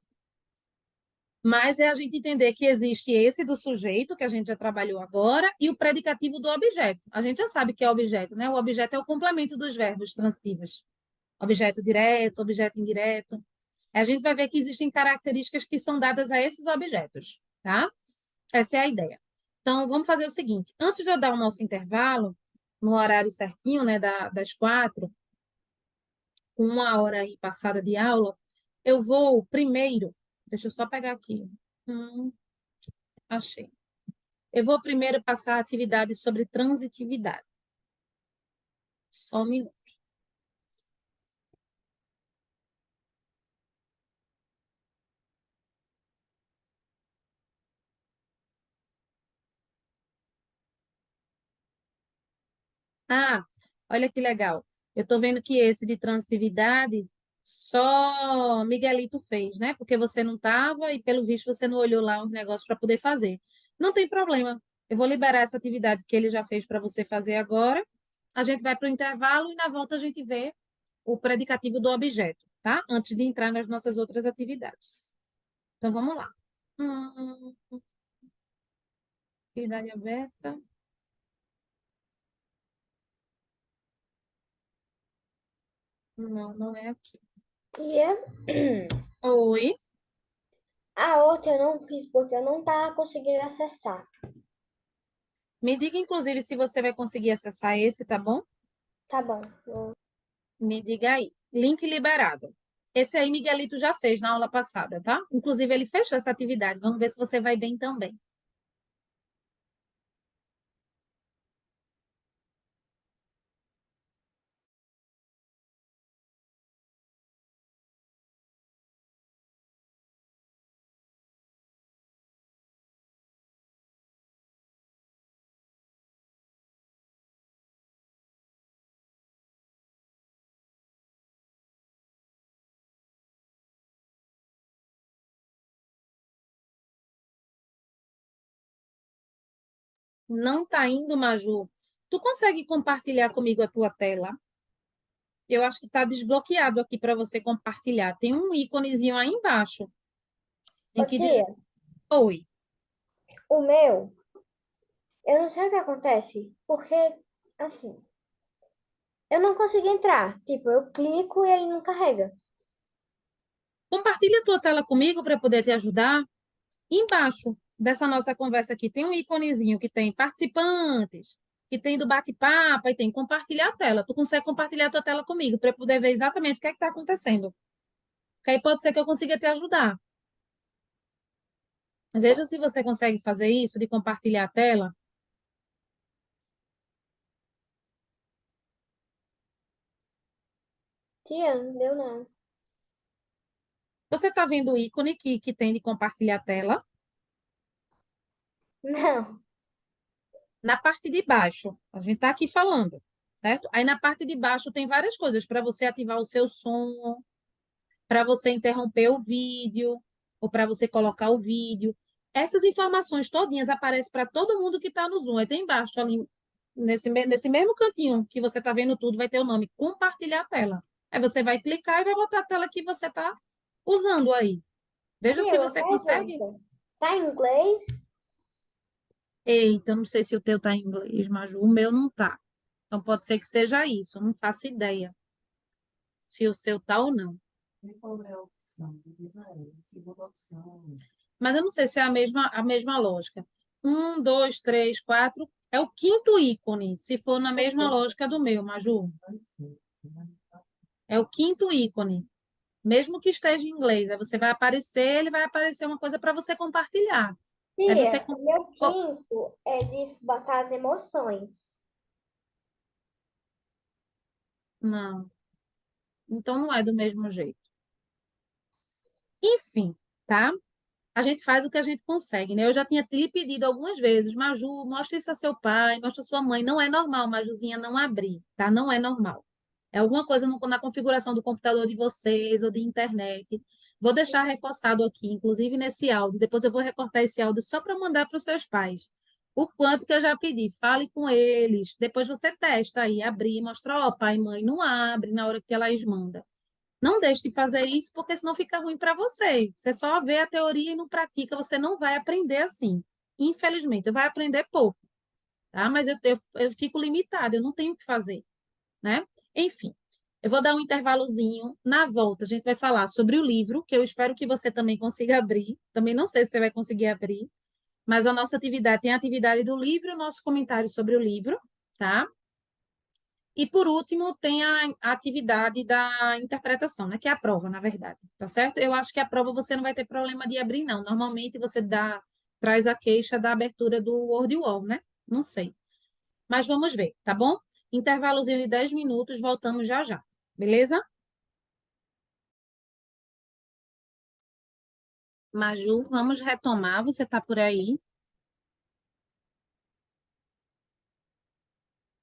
Mas é a gente entender que existe esse do sujeito, que a gente já trabalhou agora, e o predicativo do objeto. A gente já sabe que é objeto, né? O objeto é o complemento dos verbos transitivos. Objeto direto, objeto indireto. A gente vai ver que existem características que são dadas a esses objetos, tá? Essa é a ideia. Então, vamos fazer o seguinte. Antes de eu dar o nosso intervalo, no horário certinho, né, das 4, com 1 hora aí passada de aula, eu vou primeiro, deixa eu só pegar aqui. Achei. Eu vou primeiro passar a atividade sobre transitividade. Só um minuto. Ah, olha que legal. Eu estou vendo que esse de transitividade só Miguelito fez, né? Porque você não estava e, pelo visto, você não olhou lá os negócios para poder fazer. Não tem problema. Eu vou liberar essa atividade que ele já fez para você fazer agora. A gente vai para o intervalo e na volta a gente vê o predicativo do objeto, tá? Antes de entrar nas nossas outras atividades. Então, vamos lá. Atividade aberta. Não, não é aqui. E Oi. a outra eu não fiz porque eu não estava conseguindo acessar. Me diga, inclusive, se você vai conseguir acessar esse, tá bom? Tá bom. Me diga aí. Link liberado. Esse aí Miguelito já fez na aula passada, tá? Inclusive, ele fechou essa atividade. Vamos ver se você vai bem também. Não tá indo, Maju? Tu consegue compartilhar comigo a tua tela? Eu acho que está desbloqueado aqui para você compartilhar. Tem um íconezinho aí embaixo Ô, em que diz tia, Oi. o meu, eu não sei o que acontece, porque, assim, eu não consigo entrar. Tipo, eu clico e ele não carrega. Compartilha a tua tela comigo para poder te ajudar. Embaixo dessa nossa conversa aqui tem um íconezinho que tem participantes, que tem do bate-papo e tem compartilhar a tela. Tu consegue compartilhar a tua tela comigo para eu poder ver exatamente o que é que está acontecendo. Que aí pode ser que eu consiga te ajudar. Veja se você consegue fazer isso de compartilhar a tela. Tia, não deu não. Você está vendo o ícone que tem de compartilhar a tela? Não. Na parte de baixo, a gente está aqui falando, certo? Aí na parte de baixo tem várias coisas para você ativar o seu som, para você interromper o vídeo, ou para você colocar o vídeo. Essas informações todinhas aparecem para todo mundo que está no Zoom. Aí tem embaixo, ali, nesse mesmo cantinho que você está vendo tudo, vai ter o nome compartilhar a tela. Aí você vai clicar e vai botar a tela que você está usando aí. Veja Tia, se uma você consegue. pergunta. Tá em inglês? Eita, não sei se o teu está em inglês, mas o meu não está. Então pode ser que seja isso, eu não faço ideia se o seu tá ou não. E qual é a opção? Diz aí, segunda opção. Mas eu não sei se é a mesma lógica. Um, dois, três, quatro. É o quinto ícone, se for na mesma lógica do meu, Maju. Vai ser, né? É o quinto ícone. Mesmo que esteja em inglês, aí você vai aparecer, ele vai aparecer uma coisa para você compartilhar. Aí você. Tia, o meu quinto é de botar as emoções. Não, então não é do mesmo jeito. Enfim, tá? A gente faz o que a gente consegue, né? Eu já tinha lhe pedido algumas vezes, Maju, mostra isso a seu pai, mostra a sua mãe. Não é normal, Majuzinha, não abrir, tá? Não é normal. É alguma coisa na configuração do computador de vocês ou de internet. Vou deixar reforçado aqui, inclusive nesse áudio. Depois eu vou recortar esse áudio só para mandar para os seus pais. O quanto que eu já pedi, fale com eles. Depois você testa aí, abrir, mostra, ó, pai e mãe, não abre na hora que a Laís manda. Não deixe de fazer isso, porque senão fica ruim para você. Você só vê a teoria e não pratica, você não vai aprender assim. Infelizmente, eu vai aprender pouco, tá? Mas eu fico limitada, eu não tenho o que fazer, né? Enfim, eu vou dar um intervalozinho. Na volta, a gente vai falar sobre o livro, que eu espero que você também consiga abrir. Também não sei se você vai conseguir abrir, mas a nossa atividade tem a atividade do livro e o nosso comentário sobre o livro, tá? E, por último, tem a atividade da interpretação, né? Que é a prova, na verdade, tá certo? Eu acho que a prova você não vai ter problema de abrir, não. Normalmente você traz a queixa da abertura do WordWall, né? Não sei. Mas vamos ver, tá bom? Intervalozinho de 10 minutos, voltamos já já. Beleza? Maju, vamos retomar. Você está por aí?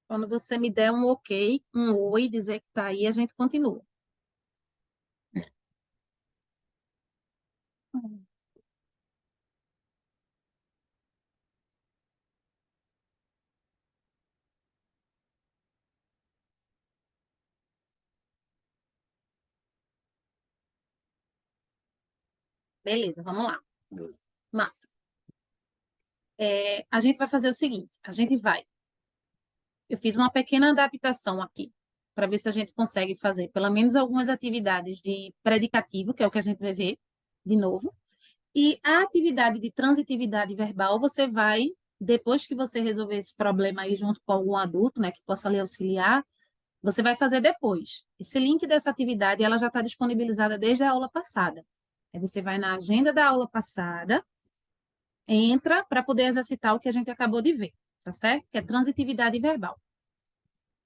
Quando você me der um ok, um oi, dizer que está aí, a gente continua. Beleza, vamos lá. Massa. A gente vai fazer o seguinte: a gente vai. Eu fiz uma pequena adaptação aqui, para ver se a gente consegue fazer pelo menos algumas atividades de predicativo, que é o que a gente vai ver de novo. E a atividade de transitividade verbal, você vai, depois que você resolver esse problema aí junto com algum adulto, né, que possa lhe auxiliar, Você vai fazer depois. Esse link dessa atividade, ela já está disponibilizada desde a aula passada. Aí você vai na agenda da aula passada, entra para poder exercitar o que a gente acabou de ver, tá certo? Que é transitividade verbal.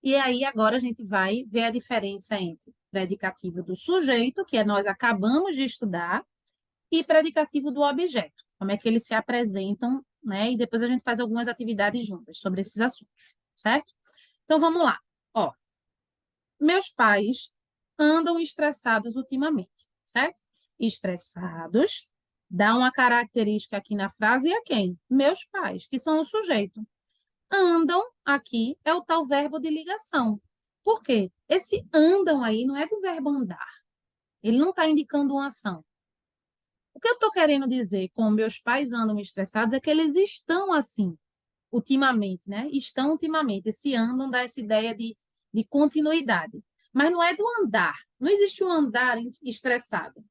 E aí, agora a gente vai ver a diferença entre predicativo do sujeito, que nós acabamos de estudar, e predicativo do objeto, como é que eles se apresentam, né? E depois a gente faz algumas atividades juntas sobre esses assuntos, certo? Então, vamos lá. Ó, meus pais andam estressados ultimamente, certo? Estressados, dá uma característica aqui na frase a quem? Meus pais, que são o sujeito. Andam aqui é o tal verbo de ligação. Por quê? Esse andam aí não é do verbo andar. Ele não está indicando uma ação. O que eu estou querendo dizer com meus pais andam estressados é que eles estão assim, ultimamente, né? Estão ultimamente. Esse andam dá essa ideia de continuidade. Mas não é do andar. Não existe um andar estressado.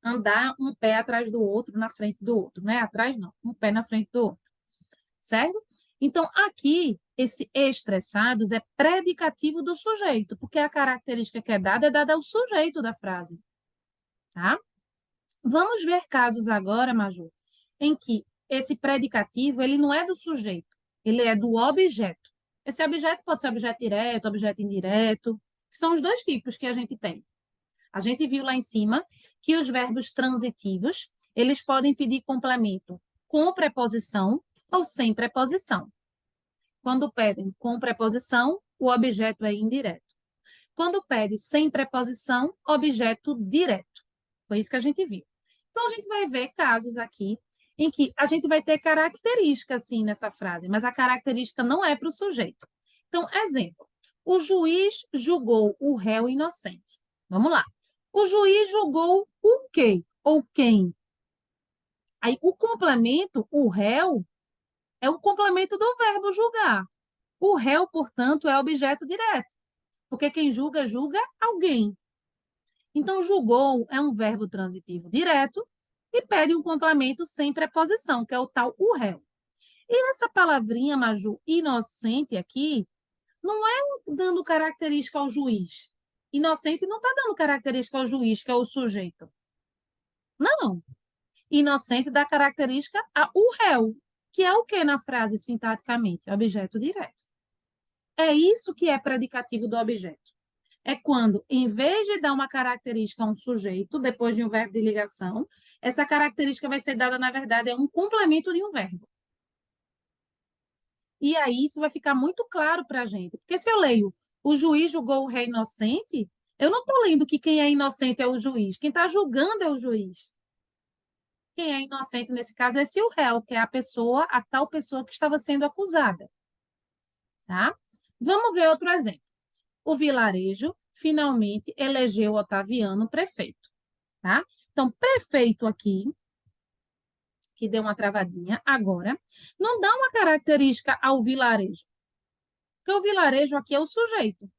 Andar um pé atrás do outro, na frente do outro. Não é atrás, não. Um pé na frente do outro. Certo? Então, aqui, esse estressados é predicativo do sujeito, porque a característica que é dada ao sujeito da frase. Tá? Vamos ver casos agora, Maju, em que esse predicativo ele não é do sujeito, ele é do objeto. Esse objeto pode ser objeto direto, objeto indireto, que são os dois tipos que a gente tem. A gente viu lá em cima que os verbos transitivos, eles podem pedir complemento com preposição ou sem preposição. Quando pedem com preposição, o objeto é indireto. Quando pede sem preposição, objeto direto. Foi isso que a gente viu. Então, a gente vai ver casos aqui em que a gente vai ter característica, sim, nessa frase, mas a característica não é para o sujeito. Então, exemplo, o juiz julgou o réu inocente. Vamos lá. O juiz julgou o quê? Ou quem? Aí, o complemento, o réu, é o complemento do verbo julgar. O réu, portanto, é objeto direto, porque quem julga, julga alguém. Então, julgou é um verbo transitivo direto e pede um complemento sem preposição, que é o tal o réu. E essa palavrinha, Maju, inocente aqui, não é dando característica ao juiz. Inocente não está dando característica ao juiz, que é o sujeito. Não. Inocente dá característica ao réu, que é o que na frase sintaticamente? Objeto direto. É isso que é predicativo do objeto. É quando, em vez de dar uma característica a um sujeito, depois de um verbo de ligação, essa característica vai ser dada, na verdade, é um complemento de um verbo. E aí isso vai ficar muito claro para a gente. Porque se eu leio o juiz julgou o réu inocente, eu não estou lendo que quem é inocente é o juiz. Quem está julgando é o juiz. Quem é inocente, nesse caso, é esse o réu, que é a pessoa, a tal pessoa que estava sendo acusada. Tá? Vamos ver outro exemplo. O vilarejo finalmente elegeu Otaviano prefeito. Tá? Então, prefeito aqui, que deu uma travadinha agora, não dá uma característica ao vilarejo. Porque o vilarejo aqui é o sujeito.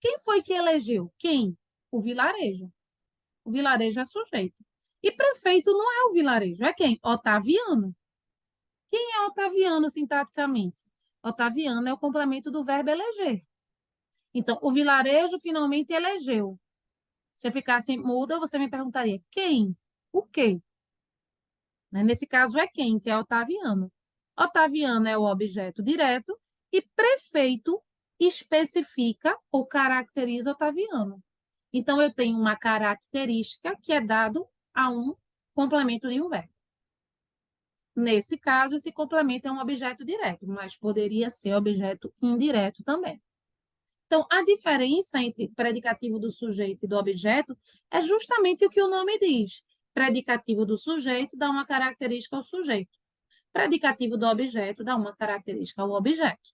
Quem foi que elegeu? Quem? O vilarejo. O vilarejo é sujeito. E prefeito não é o vilarejo, é quem? Otaviano. Quem é Otaviano sintaticamente? Otaviano é o complemento do verbo eleger. Então, o vilarejo finalmente elegeu. Se eu ficasse muda, você me perguntaria quem? O quê? Nesse caso é quem, que é Otaviano. Otaviano é o objeto direto e prefeito especifica ou caracteriza Otaviano. Então, eu tenho uma característica que é dado a um complemento de um verbo. Nesse caso, esse complemento é um objeto direto, mas poderia ser objeto indireto também. Então, a diferença entre predicativo do sujeito e do objeto é justamente o que o nome diz. Predicativo do sujeito dá uma característica ao sujeito. Predicativo do objeto dá uma característica ao objeto.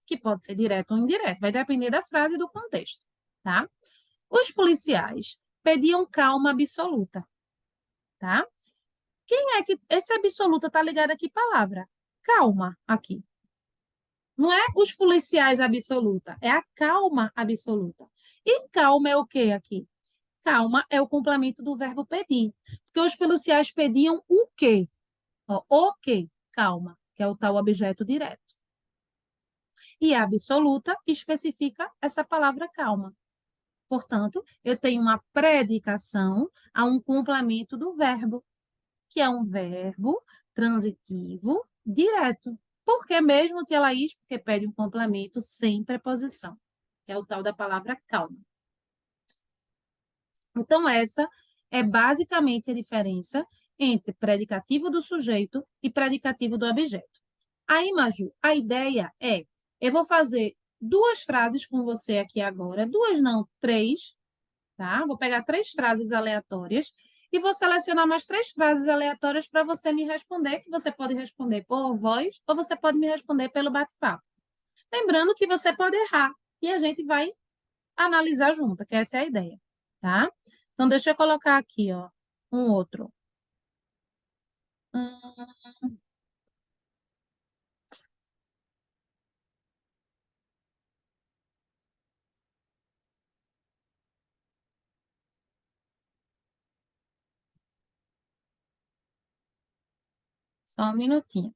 Que pode ser direto ou indireto, vai depender da frase e do contexto, tá? Os policiais pediam calma absoluta, tá? Quem é que... Esse absoluta está ligado a que palavra? Calma, aqui. Não é os policiais absoluta, é a calma absoluta. E calma é o que aqui? Calma é o complemento do verbo pedir. Porque os policiais pediam o quê? Ó, o quê? Calma, que é o tal objeto direto. E absoluta especifica essa palavra calma. Portanto, eu tenho uma predicação a um complemento do verbo, que é um verbo transitivo direto. Por que mesmo, tia Laís? Porque pede um complemento sem preposição. É o tal da palavra calma. Então, essa é basicamente a diferença entre predicativo do sujeito e predicativo do objeto. Aí, Maju, a ideia é, eu vou fazer duas frases com você aqui agora, duas não, três, tá? Vou pegar três frases aleatórias e vou selecionar mais três frases aleatórias para você me responder, que você pode responder por voz ou você pode me responder pelo bate-papo. Lembrando que você pode errar e a gente vai analisar junto, que essa é a ideia, tá? Então, deixa eu colocar aqui, ó, um outro. Só um minutinho.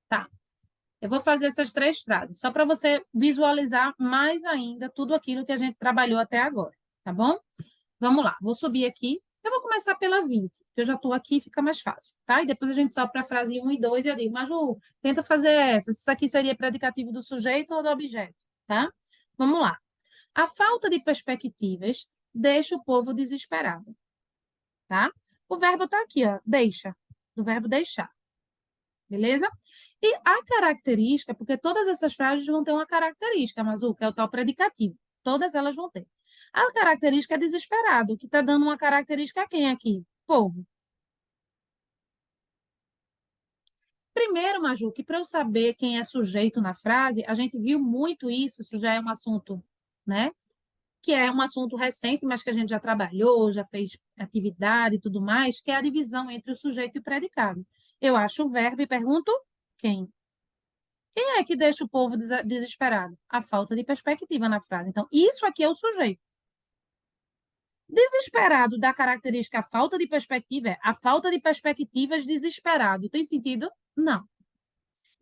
Tá. Eu vou fazer essas três frases, só para você visualizar mais ainda tudo aquilo que a gente trabalhou até agora, tá bom? Vamos lá, vou subir aqui. Eu vou começar pela 20, que eu já estou aqui, fica mais fácil, tá? E depois a gente sobe para a frase 1 e 2 e eu digo, Maju, tenta fazer essa. Isso aqui seria predicativo do sujeito ou do objeto, tá? Vamos lá. A falta de perspectivas deixa o povo desesperado, tá? O verbo está aqui, ó, deixa, do verbo deixar, beleza? E a característica, porque todas essas frases vão ter uma característica, Mazu, que é o tal predicativo. Todas elas vão ter. A característica é desesperado, que está dando uma característica a quem aqui? Povo. Primeiro, Maju, que para eu saber quem é sujeito na frase, a gente viu muito isso já é um assunto, né? Que é um assunto recente, mas que a gente já trabalhou, já fez atividade e tudo mais, que é a divisão entre o sujeito e o predicado. Eu acho o verbo e pergunto quem. Quem é que deixa o povo desesperado? A falta de perspectiva na frase. Então, isso aqui é o sujeito. Desesperado dá característica a falta de perspectiva, é a falta de perspectivas desesperado. Tem sentido? Não.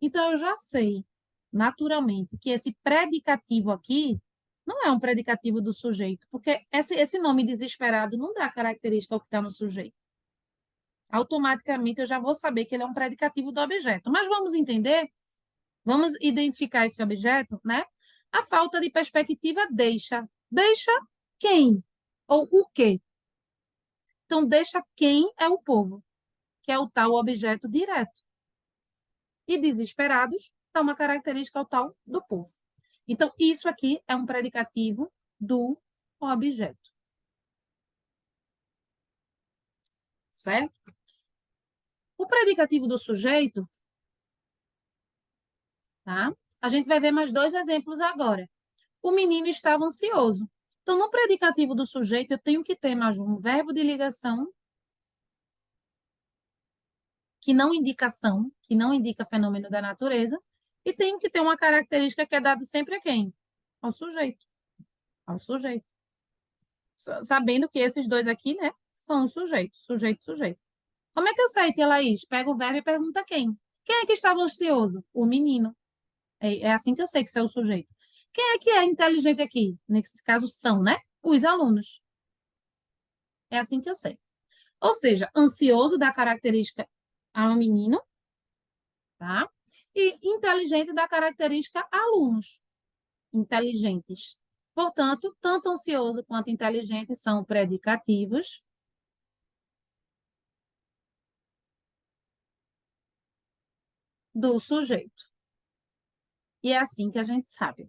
Então, eu já sei, naturalmente, que esse predicativo aqui não é um predicativo do sujeito, porque esse nome desesperado não dá característica ao que está no sujeito. Automaticamente, eu já vou saber que ele é um predicativo do objeto. Mas vamos entender? Vamos identificar esse objeto, né? A falta de perspectiva deixa. Deixa quem? Ou o quê? Então, deixa quem é o povo, que é o tal objeto direto. E desesperados dá uma característica ao tal do povo. Então, isso aqui é um predicativo do objeto. Certo? O predicativo do sujeito, tá? A gente vai ver mais dois exemplos agora. O menino estava ansioso. Então, no predicativo do sujeito, eu tenho que ter mais um verbo de ligação, que não indica ação, que não indica fenômeno da natureza, e tenho que ter uma característica que é dado sempre a quem? Ao sujeito. Ao sujeito. Sabendo que esses dois aqui, né, são o sujeito, sujeito, sujeito. Como é que eu sei, tia Laís? Pega o verbo e pergunta quem. Quem é que estava ansioso? O menino. É assim que eu sei que isso é o sujeito. Quem é que é inteligente aqui? Nesse caso, são, né? Os alunos. É assim que eu sei. Ou seja, ansioso dá característica ao menino, tá? E inteligente dá característica a alunos inteligentes. Portanto, tanto ansioso quanto inteligente são predicativos do sujeito. E é assim que a gente sabe,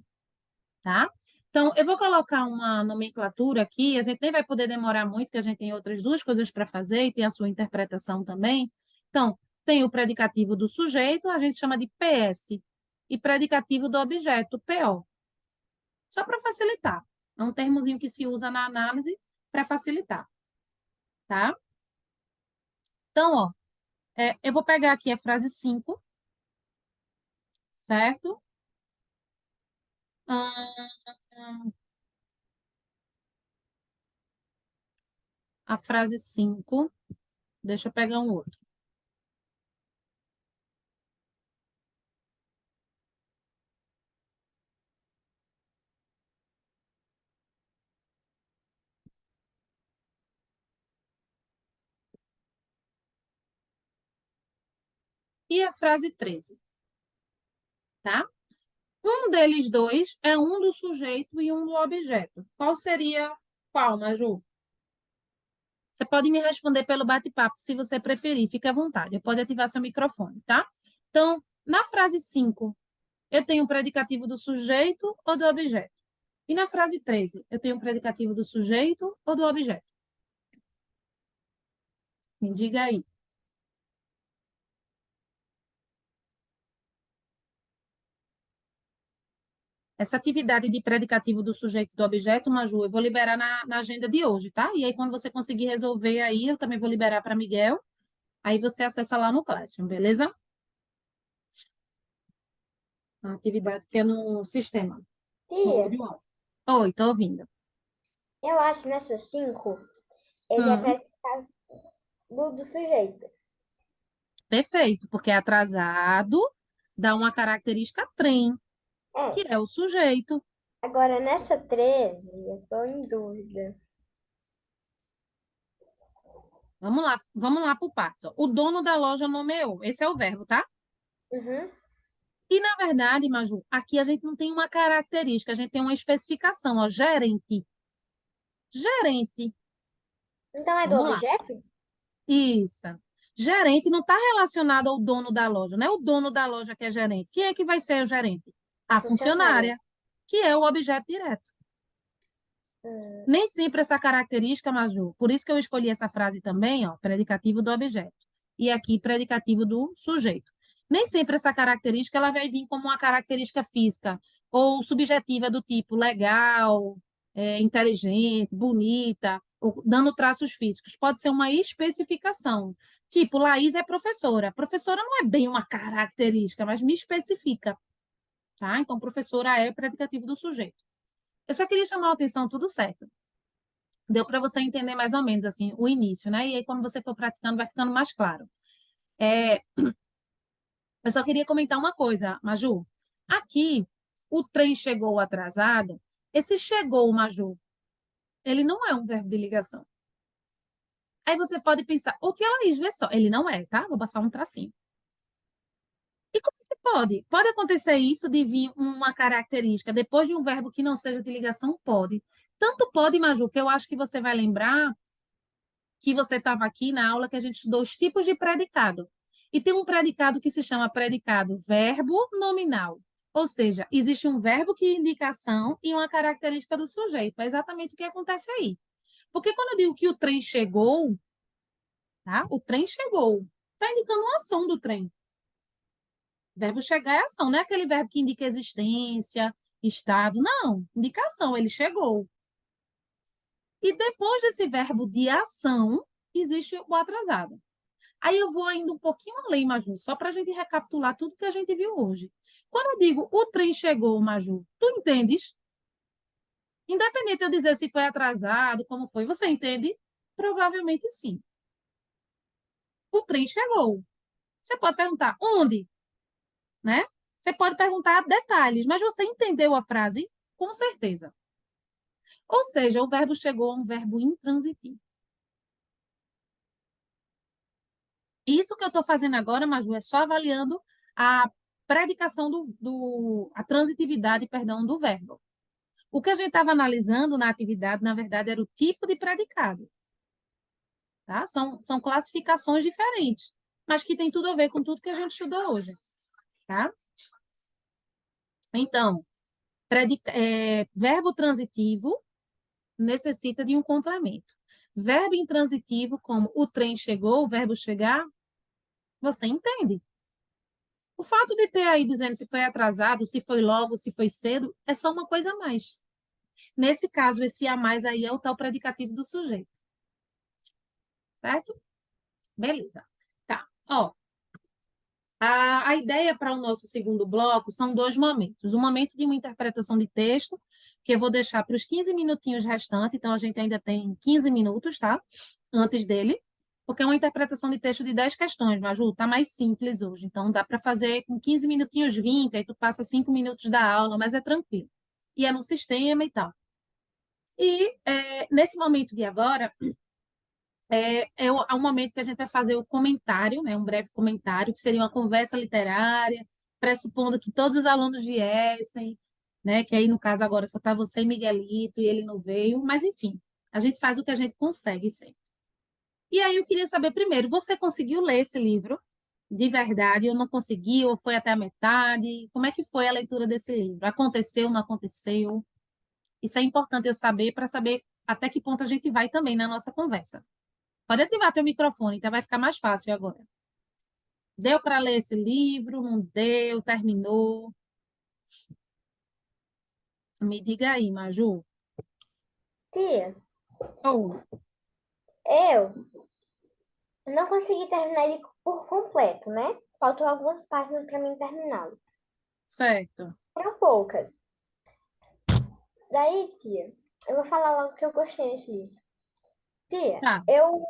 tá? Então, eu vou colocar uma nomenclatura aqui, a gente nem vai poder demorar muito, porque a gente tem outras duas coisas para fazer e tem a sua interpretação também. Então, tem o predicativo do sujeito, a gente chama de PS, e predicativo do objeto, PO. Só para facilitar. É um termozinho que se usa na análise para facilitar, tá? Então, ó, eu vou pegar aqui a frase 5, certo? A frase 5. Deixa eu pegar um outro. E a frase 13, tá? Um deles dois é um do sujeito e um do objeto. Qual seria qual, Maju? Você pode me responder pelo bate-papo, se você preferir, fique à vontade. Pode ativar seu microfone, tá? Então, na frase 5, eu tenho o predicativo do sujeito ou do objeto? E na frase 13, eu tenho o predicativo do sujeito ou do objeto? Me diga aí. Essa atividade de predicativo do sujeito e do objeto, Maju, eu vou liberar na agenda de hoje, tá? E aí, quando você conseguir resolver aí, eu também vou liberar para Miguel. Aí você acessa lá no Classroom, beleza? A atividade que é no sistema, no Tia, audiovisual. Oi, tô ouvindo. eu acho nessas 5, ele é Hum, predicado do sujeito. perfeito, porque atrasado dá uma característica trem, É, que é o sujeito. agora nessa 13, eu tô em dúvida. Vamos lá pro parto. O dono da loja nomeou. Esse é o verbo, tá? Uhum. E, na verdade, Maju, aqui a gente não tem uma característica, a gente tem uma especificação, ó, gerente. Gerente. Então é do Vamos lá. objeto? Isso. Gerente não está relacionado ao dono da loja, não é o dono da loja que é gerente. Quem é que vai ser o gerente? A A funcionária. funcionária, que é o objeto direto. Hum, Nem sempre essa característica, Maju, por isso que eu escolhi essa frase também, ó, predicativo do objeto. E aqui, predicativo do sujeito. Nem sempre essa característica ela vai vir como uma característica física ou subjetiva do tipo legal, inteligente, bonita, ou dando traços físicos. Pode ser uma especificação. Tipo, Laís é professora. Professora não é bem uma característica, mas me especifica, tá? Então, professora é predicativo do sujeito. Eu só queria chamar a atenção, tudo certo. Deu para você entender mais ou menos assim o início, né? E aí, quando você for praticando, vai ficando mais claro. É, eu só queria comentar uma coisa, Maju. Aqui, o trem chegou atrasado. Esse chegou, Maju, ele não é um verbo de ligação. Aí você pode pensar, o que Laís, vê só, ele não é, tá? Vou passar um tracinho. E como que pode? Pode acontecer isso de vir uma característica depois de um verbo que não seja de ligação? Pode. Tanto pode, Maju, que eu acho que você vai lembrar que você estava aqui na aula que a gente estudou os tipos de predicado. E tem um predicado que se chama predicado verbo nominal. Ou seja, existe um verbo que indica ação e uma característica do sujeito. É exatamente o que acontece aí. Porque quando eu digo que o trem chegou, tá? O trem chegou. Está indicando uma ação do trem. Verbo chegar é ação, não é aquele verbo que indica existência, estado. Não, indicação, ele chegou. E depois desse verbo de ação, existe o atrasado. Aí eu vou ainda um pouquinho além, Maju, só para a gente recapitular tudo que a gente viu hoje. Quando eu digo o trem chegou, Maju, tu entendes? Independente de eu dizer se foi atrasado, como foi, você entende? Provavelmente sim. O trem chegou. Você pode perguntar onde, né? Você pode perguntar detalhes, mas você entendeu a frase? Com certeza. Ou seja, o verbo chegou é um verbo intransitivo. Isso que eu estou fazendo agora, Maju, é só avaliando a predicação a transitividade, perdão, do verbo. O que a gente estava analisando na atividade, na verdade, era o tipo de predicado. Tá? São classificações diferentes, mas que tem tudo a ver com tudo que a gente estudou hoje. Tá? Então, verbo transitivo necessita de um complemento. Verbo intransitivo, como o trem chegou, o verbo chegar, você entende. O fato de ter aí dizendo se foi atrasado, se foi logo, se foi cedo, é só uma coisa a mais. Nesse caso, esse a mais aí é o tal predicativo do sujeito. Certo? Beleza. Tá. Ó, a ideia para o nosso segundo bloco são dois momentos. O momento de uma interpretação de texto, que eu vou deixar para os 15 minutinhos restantes, então a gente ainda tem 15 minutos, tá? Antes dele. porque é uma interpretação de texto de 10 questões, Maju, tá mais simples hoje. Então, dá para fazer com 15 minutinhos, 20, aí tu passa 5 minutos da aula, mas é tranquilo. E é no sistema e tal. E nesse momento de agora, é um momento que a gente vai fazer o comentário, né, um breve comentário, que seria uma conversa literária, pressupondo que todos os alunos viessem, né, que aí, no caso, agora só está você e Miguelito, e ele não veio, mas, enfim, a gente faz o que a gente consegue sempre. E aí eu queria saber primeiro, você conseguiu ler esse livro de verdade, ou não conseguiu, ou foi até a metade? Como é que foi a leitura desse livro? Aconteceu, não aconteceu? Isso é importante eu saber para saber até que ponto a gente vai também na nossa conversa. Pode ativar teu microfone, então vai ficar mais fácil agora. Deu para ler esse livro? Não deu? Terminou? Me diga aí, Maju. Tia, Oh, eu não consegui terminar ele por completo, né? Faltam algumas páginas para mim terminá-lo. certo. Foram poucas. Daí, tia, eu vou falar logo que eu gostei desse livro. Tia, Tá, eu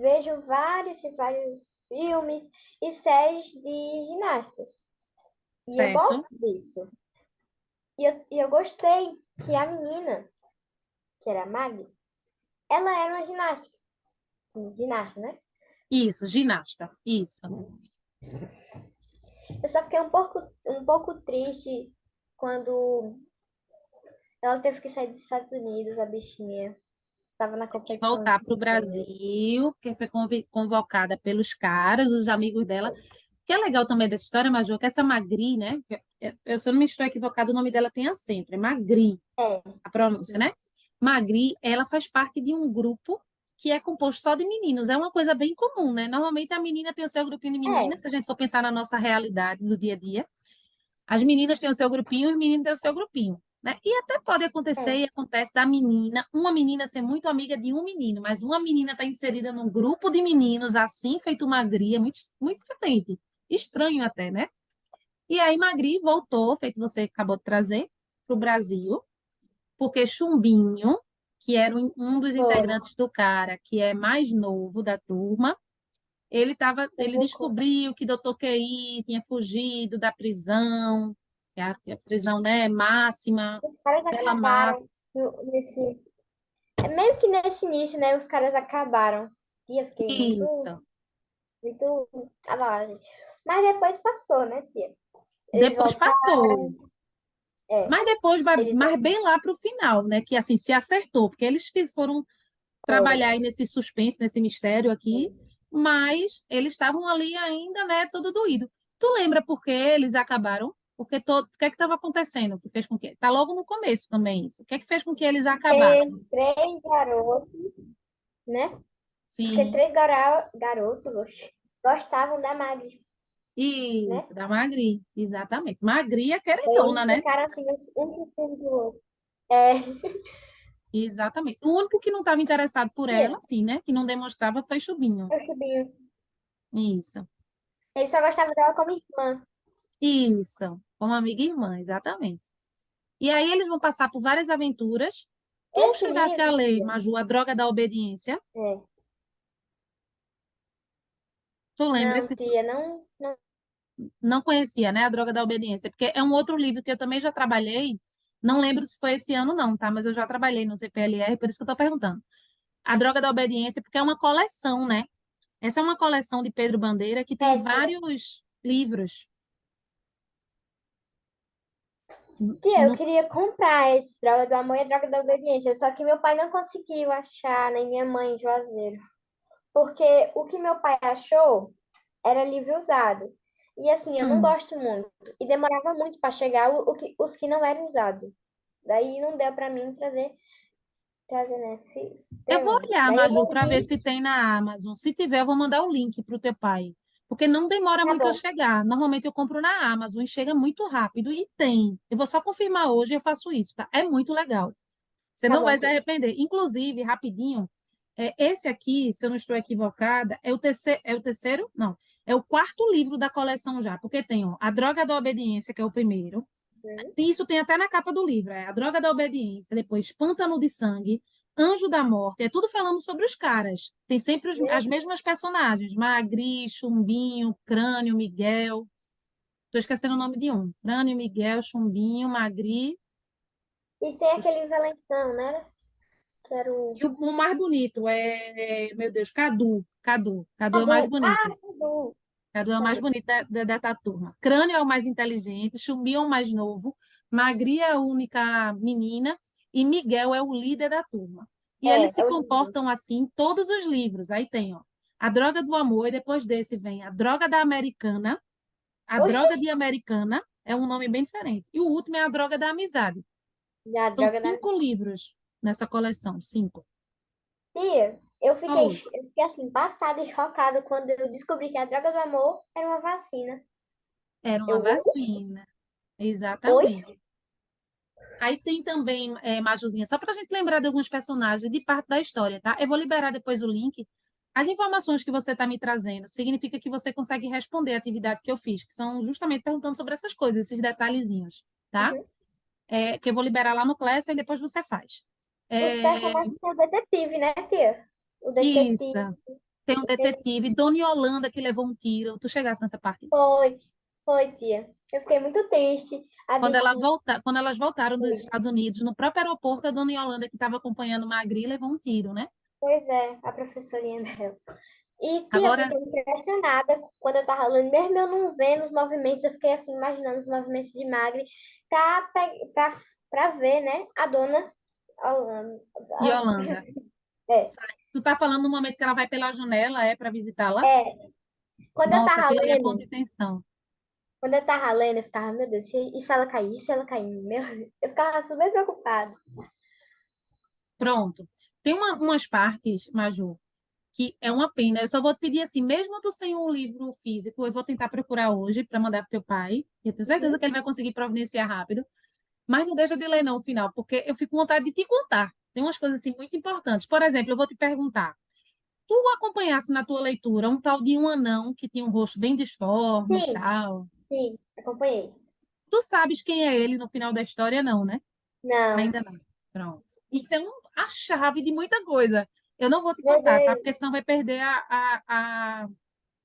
vejo vários e vários filmes e séries de ginastas. E eu certo. gosto disso. E eu gostei que a menina, que era a Maggie, ela era uma ginasta, né? Isso, ginasta. Isso. Eu só fiquei um pouco triste quando ela teve que sair dos Estados Unidos, a bichinha. Tava na Teve que competição voltar para o de tênis. Brasil, porque foi convocada pelos caras, os amigos dela. O que é legal também dessa história, Maju, é que essa Magri, né? Se eu não me estou equivocada, o nome dela tem acento, é Magri, É, a pronúncia, né? Magri, ela faz parte de um grupo que é composto só de meninos. É uma coisa bem comum, né? Normalmente a menina tem o seu grupinho de é, meninas, se a gente for pensar na nossa realidade do dia a dia. As meninas têm o seu grupinho, os meninos têm o seu grupinho. Né? E até pode acontecer, é. e acontece da menina, uma menina ser muito amiga de um menino, mas uma menina está inserida num grupo de meninos assim, feito Magri, é muito, muito diferente. Estranho até, né? E aí Magri voltou, feito você acabou de trazer, para o Brasil, porque Chumbinho, que era um dos Foi. integrantes do cara, que é mais novo da turma, ele Convocou. descobriu que Dr. QI tinha fugido da prisão, que a prisão, né, máxima, Os caras cela máxima. acabaram nesse. É meio que nesse início, né? Os caras acabaram. Tia, fiquei muito, Isso. muito abalada. Mas depois passou, né, tia? Eles Depois voltaram. passou. É, Mas depois, eles mas bem lá para o final, né? Que assim se acertou, porque eles foram foram. trabalhar aí nesse suspense, nesse mistério aqui, mas eles estavam ali ainda, né, todo doído. Tu lembra por que eles acabaram? Porque o que é que estava acontecendo? Que fez com que. Tá logo no começo também isso. O que é que fez com que eles acabassem? Três garotos, né? Porque Sim, três garotos oxe, gostavam da Magri, né? isso, da Magri, exatamente. Magri é Daí queridona, eles né? ficaram assim, um por cima do outro. É, Exatamente. O único que não estava interessado por tia, ela, assim, né? Que não demonstrava foi Chubinho. eu subi. Isso. Ele só gostava dela como irmã. Isso. Como amiga e irmã, exatamente. E aí eles vão passar por várias aventuras. Tu Esse chegasse a livro, ler, tia, Maju, A Droga da Obediência? é. Tu lembra Não, esse? tia, não, não. Não conhecia, né? A Droga da Obediência, porque é um outro livro que eu também já trabalhei. Não lembro se foi esse ano, não, tá? Mas eu já trabalhei no CPLR, por isso que eu tô perguntando. A Droga da Obediência, porque é uma coleção, né? Essa é uma coleção de Pedro Bandeira que tem É, tia. vários livros. Tia, eu No... queria comprar esse Droga do Amor e a Droga da Obediência, só que meu pai não conseguiu achar, nem minha mãe em Juazeiro. Porque o que meu pai achou era livro usado. E assim, eu não Hum. gosto muito. E demorava muito para chegar os que não eram usados. Daí não deu para mim trazer, né? Eu Ter vou um. olhar, Daí eu Maju, não para ver vi. se tem na Amazon. Se tiver, eu vou mandar o link para o teu pai. Porque não demora Tá muito a bom, chegar. Normalmente eu compro na Amazon e chega muito rápido. E tem. Eu vou só confirmar hoje e eu faço isso, tá? É muito legal. Você tá não bom, vai se tia. arrepender. Inclusive, rapidinho, esse aqui, se eu não estou equivocada, é o terceiro? Não. É o quarto livro da coleção já. Porque tem, ó, A Droga da Obediência, que é o primeiro. Hum? Isso tem até na capa do livro. É A Droga da Obediência. Depois, Pântano de Sangue. Anjo da Morte, é tudo falando sobre os caras. Tem sempre as mesmas personagens, Magri, Chumbinho, Crânio, Miguel. Tô esquecendo o nome de um. Crânio, Miguel, Chumbinho, Magri. E tem aquele valentão, né? Que era o E o mais bonito meu Deus, Cadu. Cadu é o mais Cadu. Ah, bonito. Cadu. Cadu é o mais Cadu. bonito da turma. Crânio é o mais inteligente, Chumbinho é o mais novo, Magri é a única menina e Miguel é o líder da turma. E eles se É o livro. comportam assim em todos os livros. Aí tem, ó, A Droga do Amor, e depois desse vem A Droga da Americana. A Oxi, Droga de Americana é um nome bem diferente. E o último é A Droga da Amizade. a São droga da 5 livros nessa coleção, 5. tia. Oi, Eu fiquei assim, passada e chocada quando eu descobri que a droga do amor era uma vacina. era uma Eu, oi? vacina. Oi? Exatamente. Aí tem também, Majuzinha, só para a gente lembrar de alguns personagens de parte da história, tá? Eu vou liberar depois o link. As informações que você está me trazendo significa que você consegue responder a atividade que eu fiz, que são justamente perguntando sobre essas coisas, esses detalhezinhos, tá? Uhum. Que eu vou liberar lá no Classroom e depois você faz. Os É, personagens são o detetive, né, tia? O isso. detetive. Tem um Ele detetive, Dona Yolanda, que levou um tiro. Tu chegasse nessa parte? foi, foi, tia. Eu fiquei muito triste. A bichinha Quando elas voltaram dos foi. Estados Unidos, no próprio aeroporto, a Dona Yolanda, que estava acompanhando Magri, levou um tiro, né? Pois é, a professorinha dela. E, tia, eu Agora, fiquei impressionada quando eu tava lendo, mesmo eu não vendo os movimentos, eu fiquei assim, imaginando os movimentos de Magri pra ver, né, a dona Holanda. Yolanda, É, tu tá falando no momento que ela vai pela janela, para visitá-la? é. Quando eu Nossa, tava aquilo ali é ponto lendo, de tensão. quando eu tava lendo, eu ficava, meu Deus, e se ela cair? E se ela cair? Meu, eu ficava super preocupada. Pronto. Tem umas partes, Maju, que é uma pena. Eu só vou te pedir assim, mesmo tu sem um livro físico, eu vou tentar procurar hoje para mandar pro teu pai. Eu tenho certeza Uhum. que ele vai conseguir providenciar rápido. Mas não deixa de ler não o final, porque eu fico com vontade de te contar. Tem umas coisas assim muito importantes. Por exemplo, eu vou te perguntar. Tu acompanhasse na tua leitura um tal de um anão que tinha um rosto bem disforme e Sim, tal. sim, acompanhei. Tu sabes quem é ele no final da história, não, né? Não, Ainda não. Pronto. Isso é a chave de muita coisa. Eu não vou te meu contar, tá? Deus. Porque senão vai perder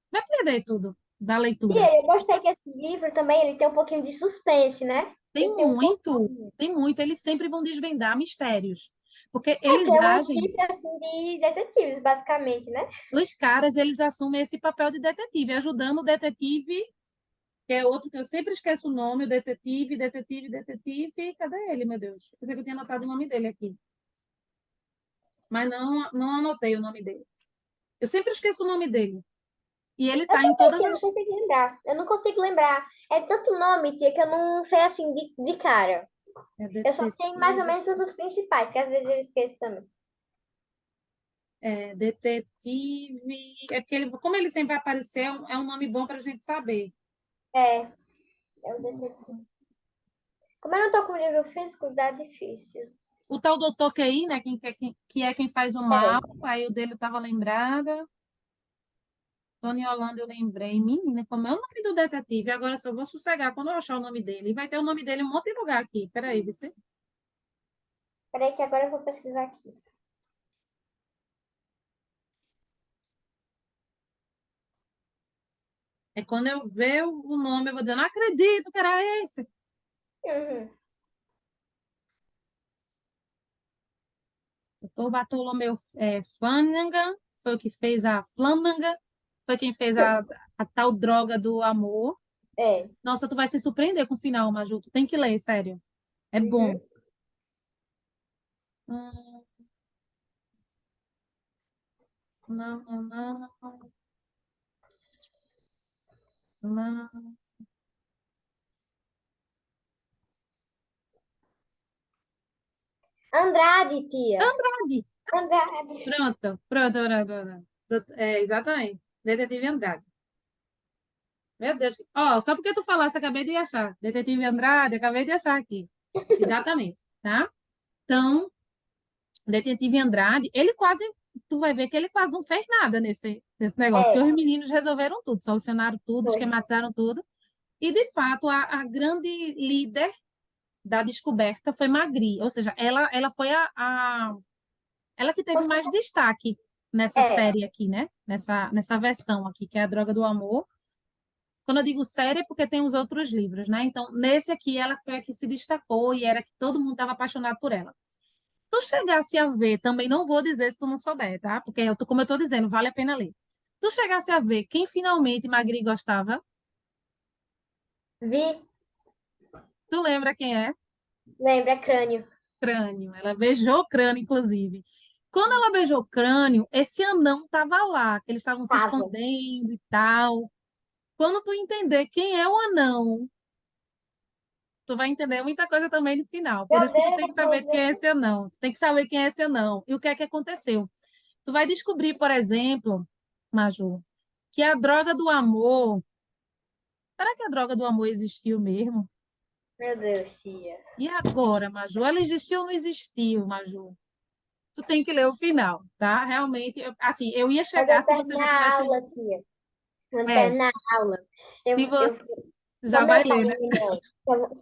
vai perder tudo da leitura. Tia, eu gostei que esse livro também, ele tem um pouquinho de suspense, né? Ele tem um pouquinho. Tem muito. Eles sempre vão desvendar mistérios. Porque É que eles é uma agem, equipe, assim, de detetives, basicamente, né? os caras, eles assumem esse papel de detetive, ajudando o detetive, que é outro que eu sempre esqueço o nome, o detetive. Cadê ele, meu Deus? Pensei que eu tinha anotado o nome dele aqui. Mas não anotei o nome dele. Eu sempre esqueço o nome dele. E ele Eu está em também, todas tia, não as. consigo lembrar. Eu não consigo lembrar. É tanto nome, tia, que eu não sei, assim, de cara. É Eu só sei mais ou detetive. menos os dos principais, que às vezes eu esqueço também. Detetive. É porque como ele sempre vai aparecer, é um nome bom para a gente saber. É, é o detetive. Como eu não tô com o livro físico, dá difícil. O tal doutor QI, né? Que é quem faz o É, mal, aí o dele estava lembrada. Tony Holanda, eu lembrei. Menina, como é o nome do detetive? Agora eu só vou sossegar quando eu achar o nome dele. E vai ter o nome dele em um monte de lugar aqui. Peraí, você. peraí que agora eu vou pesquisar aqui. É quando eu ver o nome, eu vou dizer, não acredito que era esse. Uhum. Doutor Bartolomeu Flanagan, foi o que fez a Flanagan, foi quem fez a tal droga do amor. É. Nossa, tu vai se surpreender com o final, Maju. Tu tem que ler, sério. É Uhum. bom. Hum, Não, não, não, não. Andrade, tia. Andrade. Andrade. Pronto. Exatamente. Detetive Andrade. Meu Deus. Ó, só porque tu falasse, acabei de achar. Detetive Andrade, acabei de achar aqui. Exatamente, tá? Então, Detetive Andrade, tu vai ver que ele quase não fez nada nesse negócio, porque É, os meninos resolveram tudo, solucionaram tudo, foi. esquematizaram tudo. E, de fato, a grande líder da descoberta foi Magri, ou seja, ela foi Ela que teve mais destaque nessa É, série aqui, né? Nessa versão aqui, que é A Droga do Amor. Quando eu digo série, é porque tem os outros livros, né? Então, nesse aqui, ela foi a que se destacou e era que todo mundo estava apaixonado por ela. Tu chegasse a ver, também não vou dizer se tu não souber, tá? Porque, como eu tô dizendo, vale a pena ler. Tu chegasse a ver quem finalmente Magri gostava, vi, tu lembra quem é? lembra, crânio. Crânio. Ela beijou o crânio, inclusive. Quando ela beijou o crânio, esse anão estava lá, que eles estavam se Tava. escondendo e tal. Quando tu entender quem é o anão, tu vai entender muita coisa também no final. Por Meu isso que tu tem que Deus, saber meu quem é Deus. esse anão. Tu tem que saber quem é esse anão e o que é que aconteceu. Tu vai descobrir, por exemplo, Maju, que a droga do amor. Será que a droga do amor existiu mesmo? Meu Deus, tia. E agora, Maju? Ela existiu ou não existiu, Maju? Tu tem que ler o final, tá? Realmente, assim, eu ia Quando chegar eu se você já terminar a tivesse. aula, tia. Quando É, terminar a aula, se eu você já como vai meu pai ler, e né?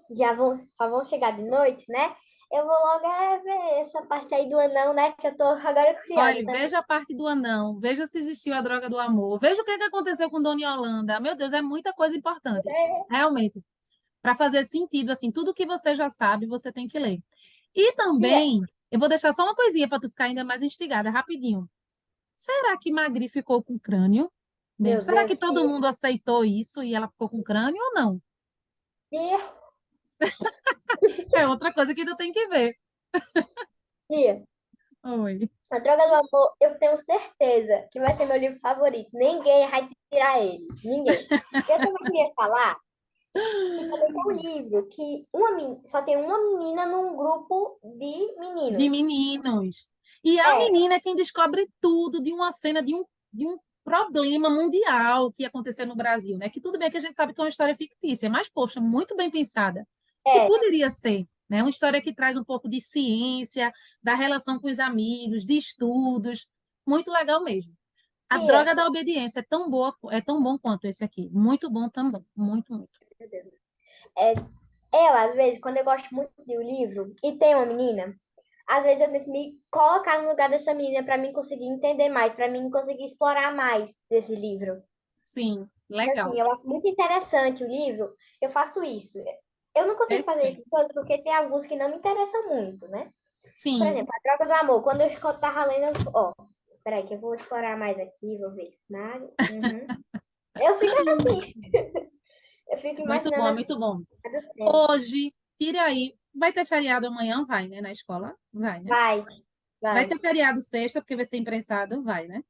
minha mãe só vão chegar de noite, né? Eu vou logo ver essa parte aí do anão, né? Que eu tô agora curiosa Olha, também. veja a parte do anão, veja se existiu a droga do amor, veja o que que aconteceu com Dona Yolanda. Meu Deus, é muita coisa importante. Realmente, para fazer sentido, assim, tudo que você já sabe, você tem que ler. E Tia, também, eu vou deixar só uma coisinha para tu ficar ainda mais instigada, rapidinho. Será que Magri ficou com crânio mesmo? meu Será que Deus, todo tia. mundo aceitou isso e ela ficou com crânio ou não? Tia, É outra coisa que tu tem que ver. tia. Oi. A Droga do Amor, eu tenho certeza que vai ser meu livro favorito. Ninguém vai tirar ele. Ninguém. Eu também queria falar que também tem um livro que só tem uma menina num grupo de De meninos. meninos. E a É, menina é quem descobre tudo de uma cena de um problema mundial que aconteceu no Brasil, né? Que tudo bem que a gente sabe que é uma história fictícia, mas, poxa, muito bem pensada. Que é. poderia ser, né? Uma história que traz um pouco de ciência, da relação com os amigos, de estudos. Muito legal mesmo. A Tia, Droga da Obediência é tão boa, é tão bom quanto esse aqui. Muito bom também. Muito, muito. é, eu, às vezes, quando eu gosto muito de um livro e tem uma menina, às vezes eu tento me colocar no lugar dessa menina para mim conseguir entender mais, para mim conseguir explorar mais desse livro. Sim, Então, assim, legal. eu acho muito interessante o livro, eu faço isso. Eu não consigo fazer isso Perfeito. em todos, porque tem alguns que não me interessam muito, né? Por Sim, exemplo, A Droga do Amor. Quando eu tava lendo, ó, peraí, que eu vou explorar mais aqui, vou ver. Uhum. Eu fico assim, eu fico muito imaginando bom, as muito bom. cenas. Hoje, tire aí. Vai ter feriado amanhã? Vai, né? Na escola? Vai, né? Vai, Vai vai. ter feriado sexta, porque vai ser imprensado? Vai, né?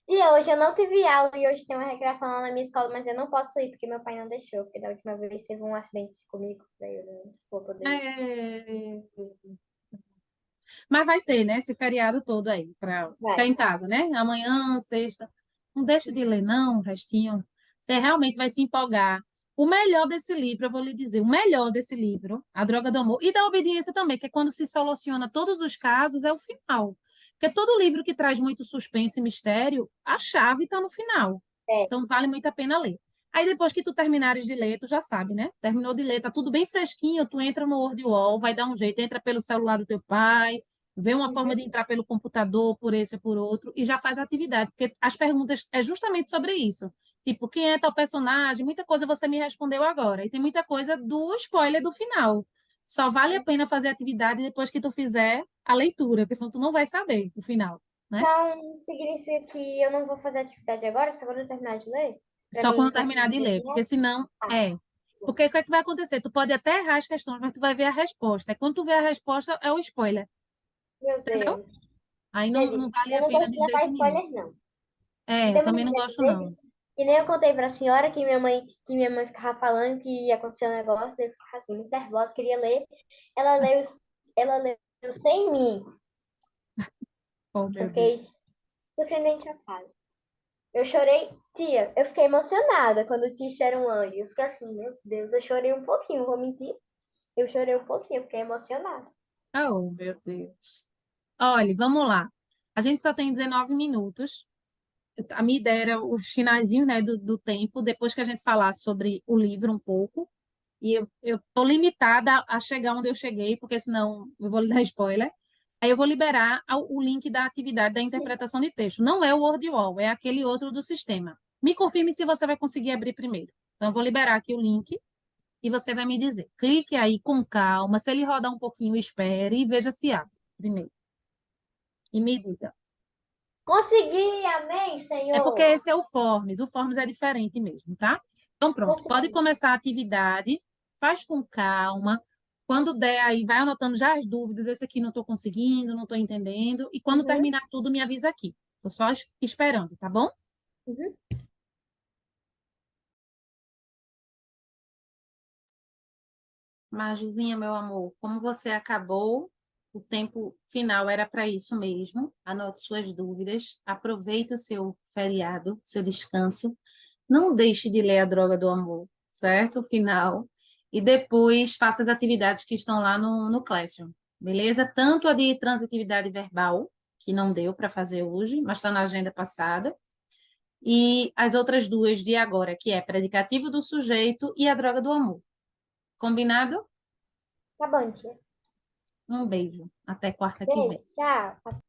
E hoje eu não tive aula e hoje tem uma recreação lá na minha escola, mas eu não posso ir porque meu pai não deixou, porque da última vez teve um acidente comigo, daí eu não vou poder ir. É... Mas vai ter, né? Esse feriado todo aí, para ficar Vai. em casa, né? Amanhã, sexta. Não deixe de ler, não, o restinho. Você realmente vai se empolgar. O melhor desse livro, eu vou lhe dizer, o melhor desse livro, A Droga do Amor, e da Obediência também, que é quando se soluciona todos os casos, é o final. Porque todo livro que traz muito suspense e mistério, a chave está no final. É. Então, vale muito a pena ler. Aí, depois que tu terminares de ler, tu já sabe, né? Terminou de ler, tá tudo bem fresquinho, tu entra no Word Wall, vai dar um jeito, entra pelo celular do teu pai, vê uma forma de Uhum. entrar pelo computador, por esse ou por outro, e já faz a atividade, porque as perguntas é justamente sobre isso. Tipo, quem é tal personagem? Muita coisa você me respondeu agora, e tem muita coisa do spoiler do final. Só vale a pena fazer a atividade depois que tu fizer a leitura, porque senão tu não vai saber o final, né? Então, significa que eu não vou fazer atividade agora, só quando eu terminar de ler? Pra Só mim quando conseguir terminar de ler, entender? porque senão Ah, é. Porque o que é que vai acontecer? Tu pode até errar as questões, mas tu vai ver a resposta. E quando tu vê a resposta, é o spoiler, meu entendeu? Deus. Aí não Entendi. vale Eu a não pena gosto de de levar jeito nenhum. spoiler, não. É, eu Então, também não meninas, às gosto, vezes, não. que nem eu contei pra senhora que minha mãe ficava falando que ia acontecer um negócio, daí eu ficava assim, muito nervosa, queria ler. Ela leu, ela leu sem mim. Oh, Eu meu Deus. fiquei surpreendente chocada. Eu chorei, tia, eu fiquei emocionada quando o Tia era um anjo. Eu fiquei assim, meu Deus, eu chorei um pouquinho, vou mentir. Eu chorei um pouquinho, eu fiquei emocionada. Oh, meu Deus. Olha, vamos lá. A gente só tem 19 minutos. A minha ideia era os finalzinho, né, do tempo, depois que a gente falar sobre o livro um pouco. E eu tô limitada a chegar onde eu cheguei, porque senão eu vou lhe dar spoiler. Aí eu vou liberar o link da atividade da interpretação de texto. Não é o WordWall, é aquele outro do sistema. Me confirme se você vai conseguir abrir primeiro. Então, eu vou liberar aqui o link e você vai me dizer. Clique aí com calma. Se ele rodar um pouquinho, espere e veja se abre primeiro. E me diga. Consegui, amém, É porque Senhor. esse é o Forms. O Forms é diferente mesmo, tá? Então, pronto. Pode Consegui. começar a atividade. Faz com calma. Quando der aí, vai anotando já as dúvidas. Esse aqui não estou conseguindo, não estou entendendo. E quando Uhum, terminar tudo, me avisa aqui. Estou só esperando, tá bom? uhum. Marjuzinha, meu amor, como você acabou, o tempo final era para isso mesmo. Anote suas dúvidas, aproveite o seu feriado, seu descanso. Não deixe de ler A Droga do Amor, certo? O final. E depois faça as atividades que estão lá no Classroom, beleza? Tanto a de transitividade verbal, que não deu para fazer hoje, mas está na agenda passada, e as outras duas de agora, que é predicativo do sujeito e A Droga do Amor. Combinado? Tá bom, tia. Um beijo. Até quarta que vem. Beijo, tchau.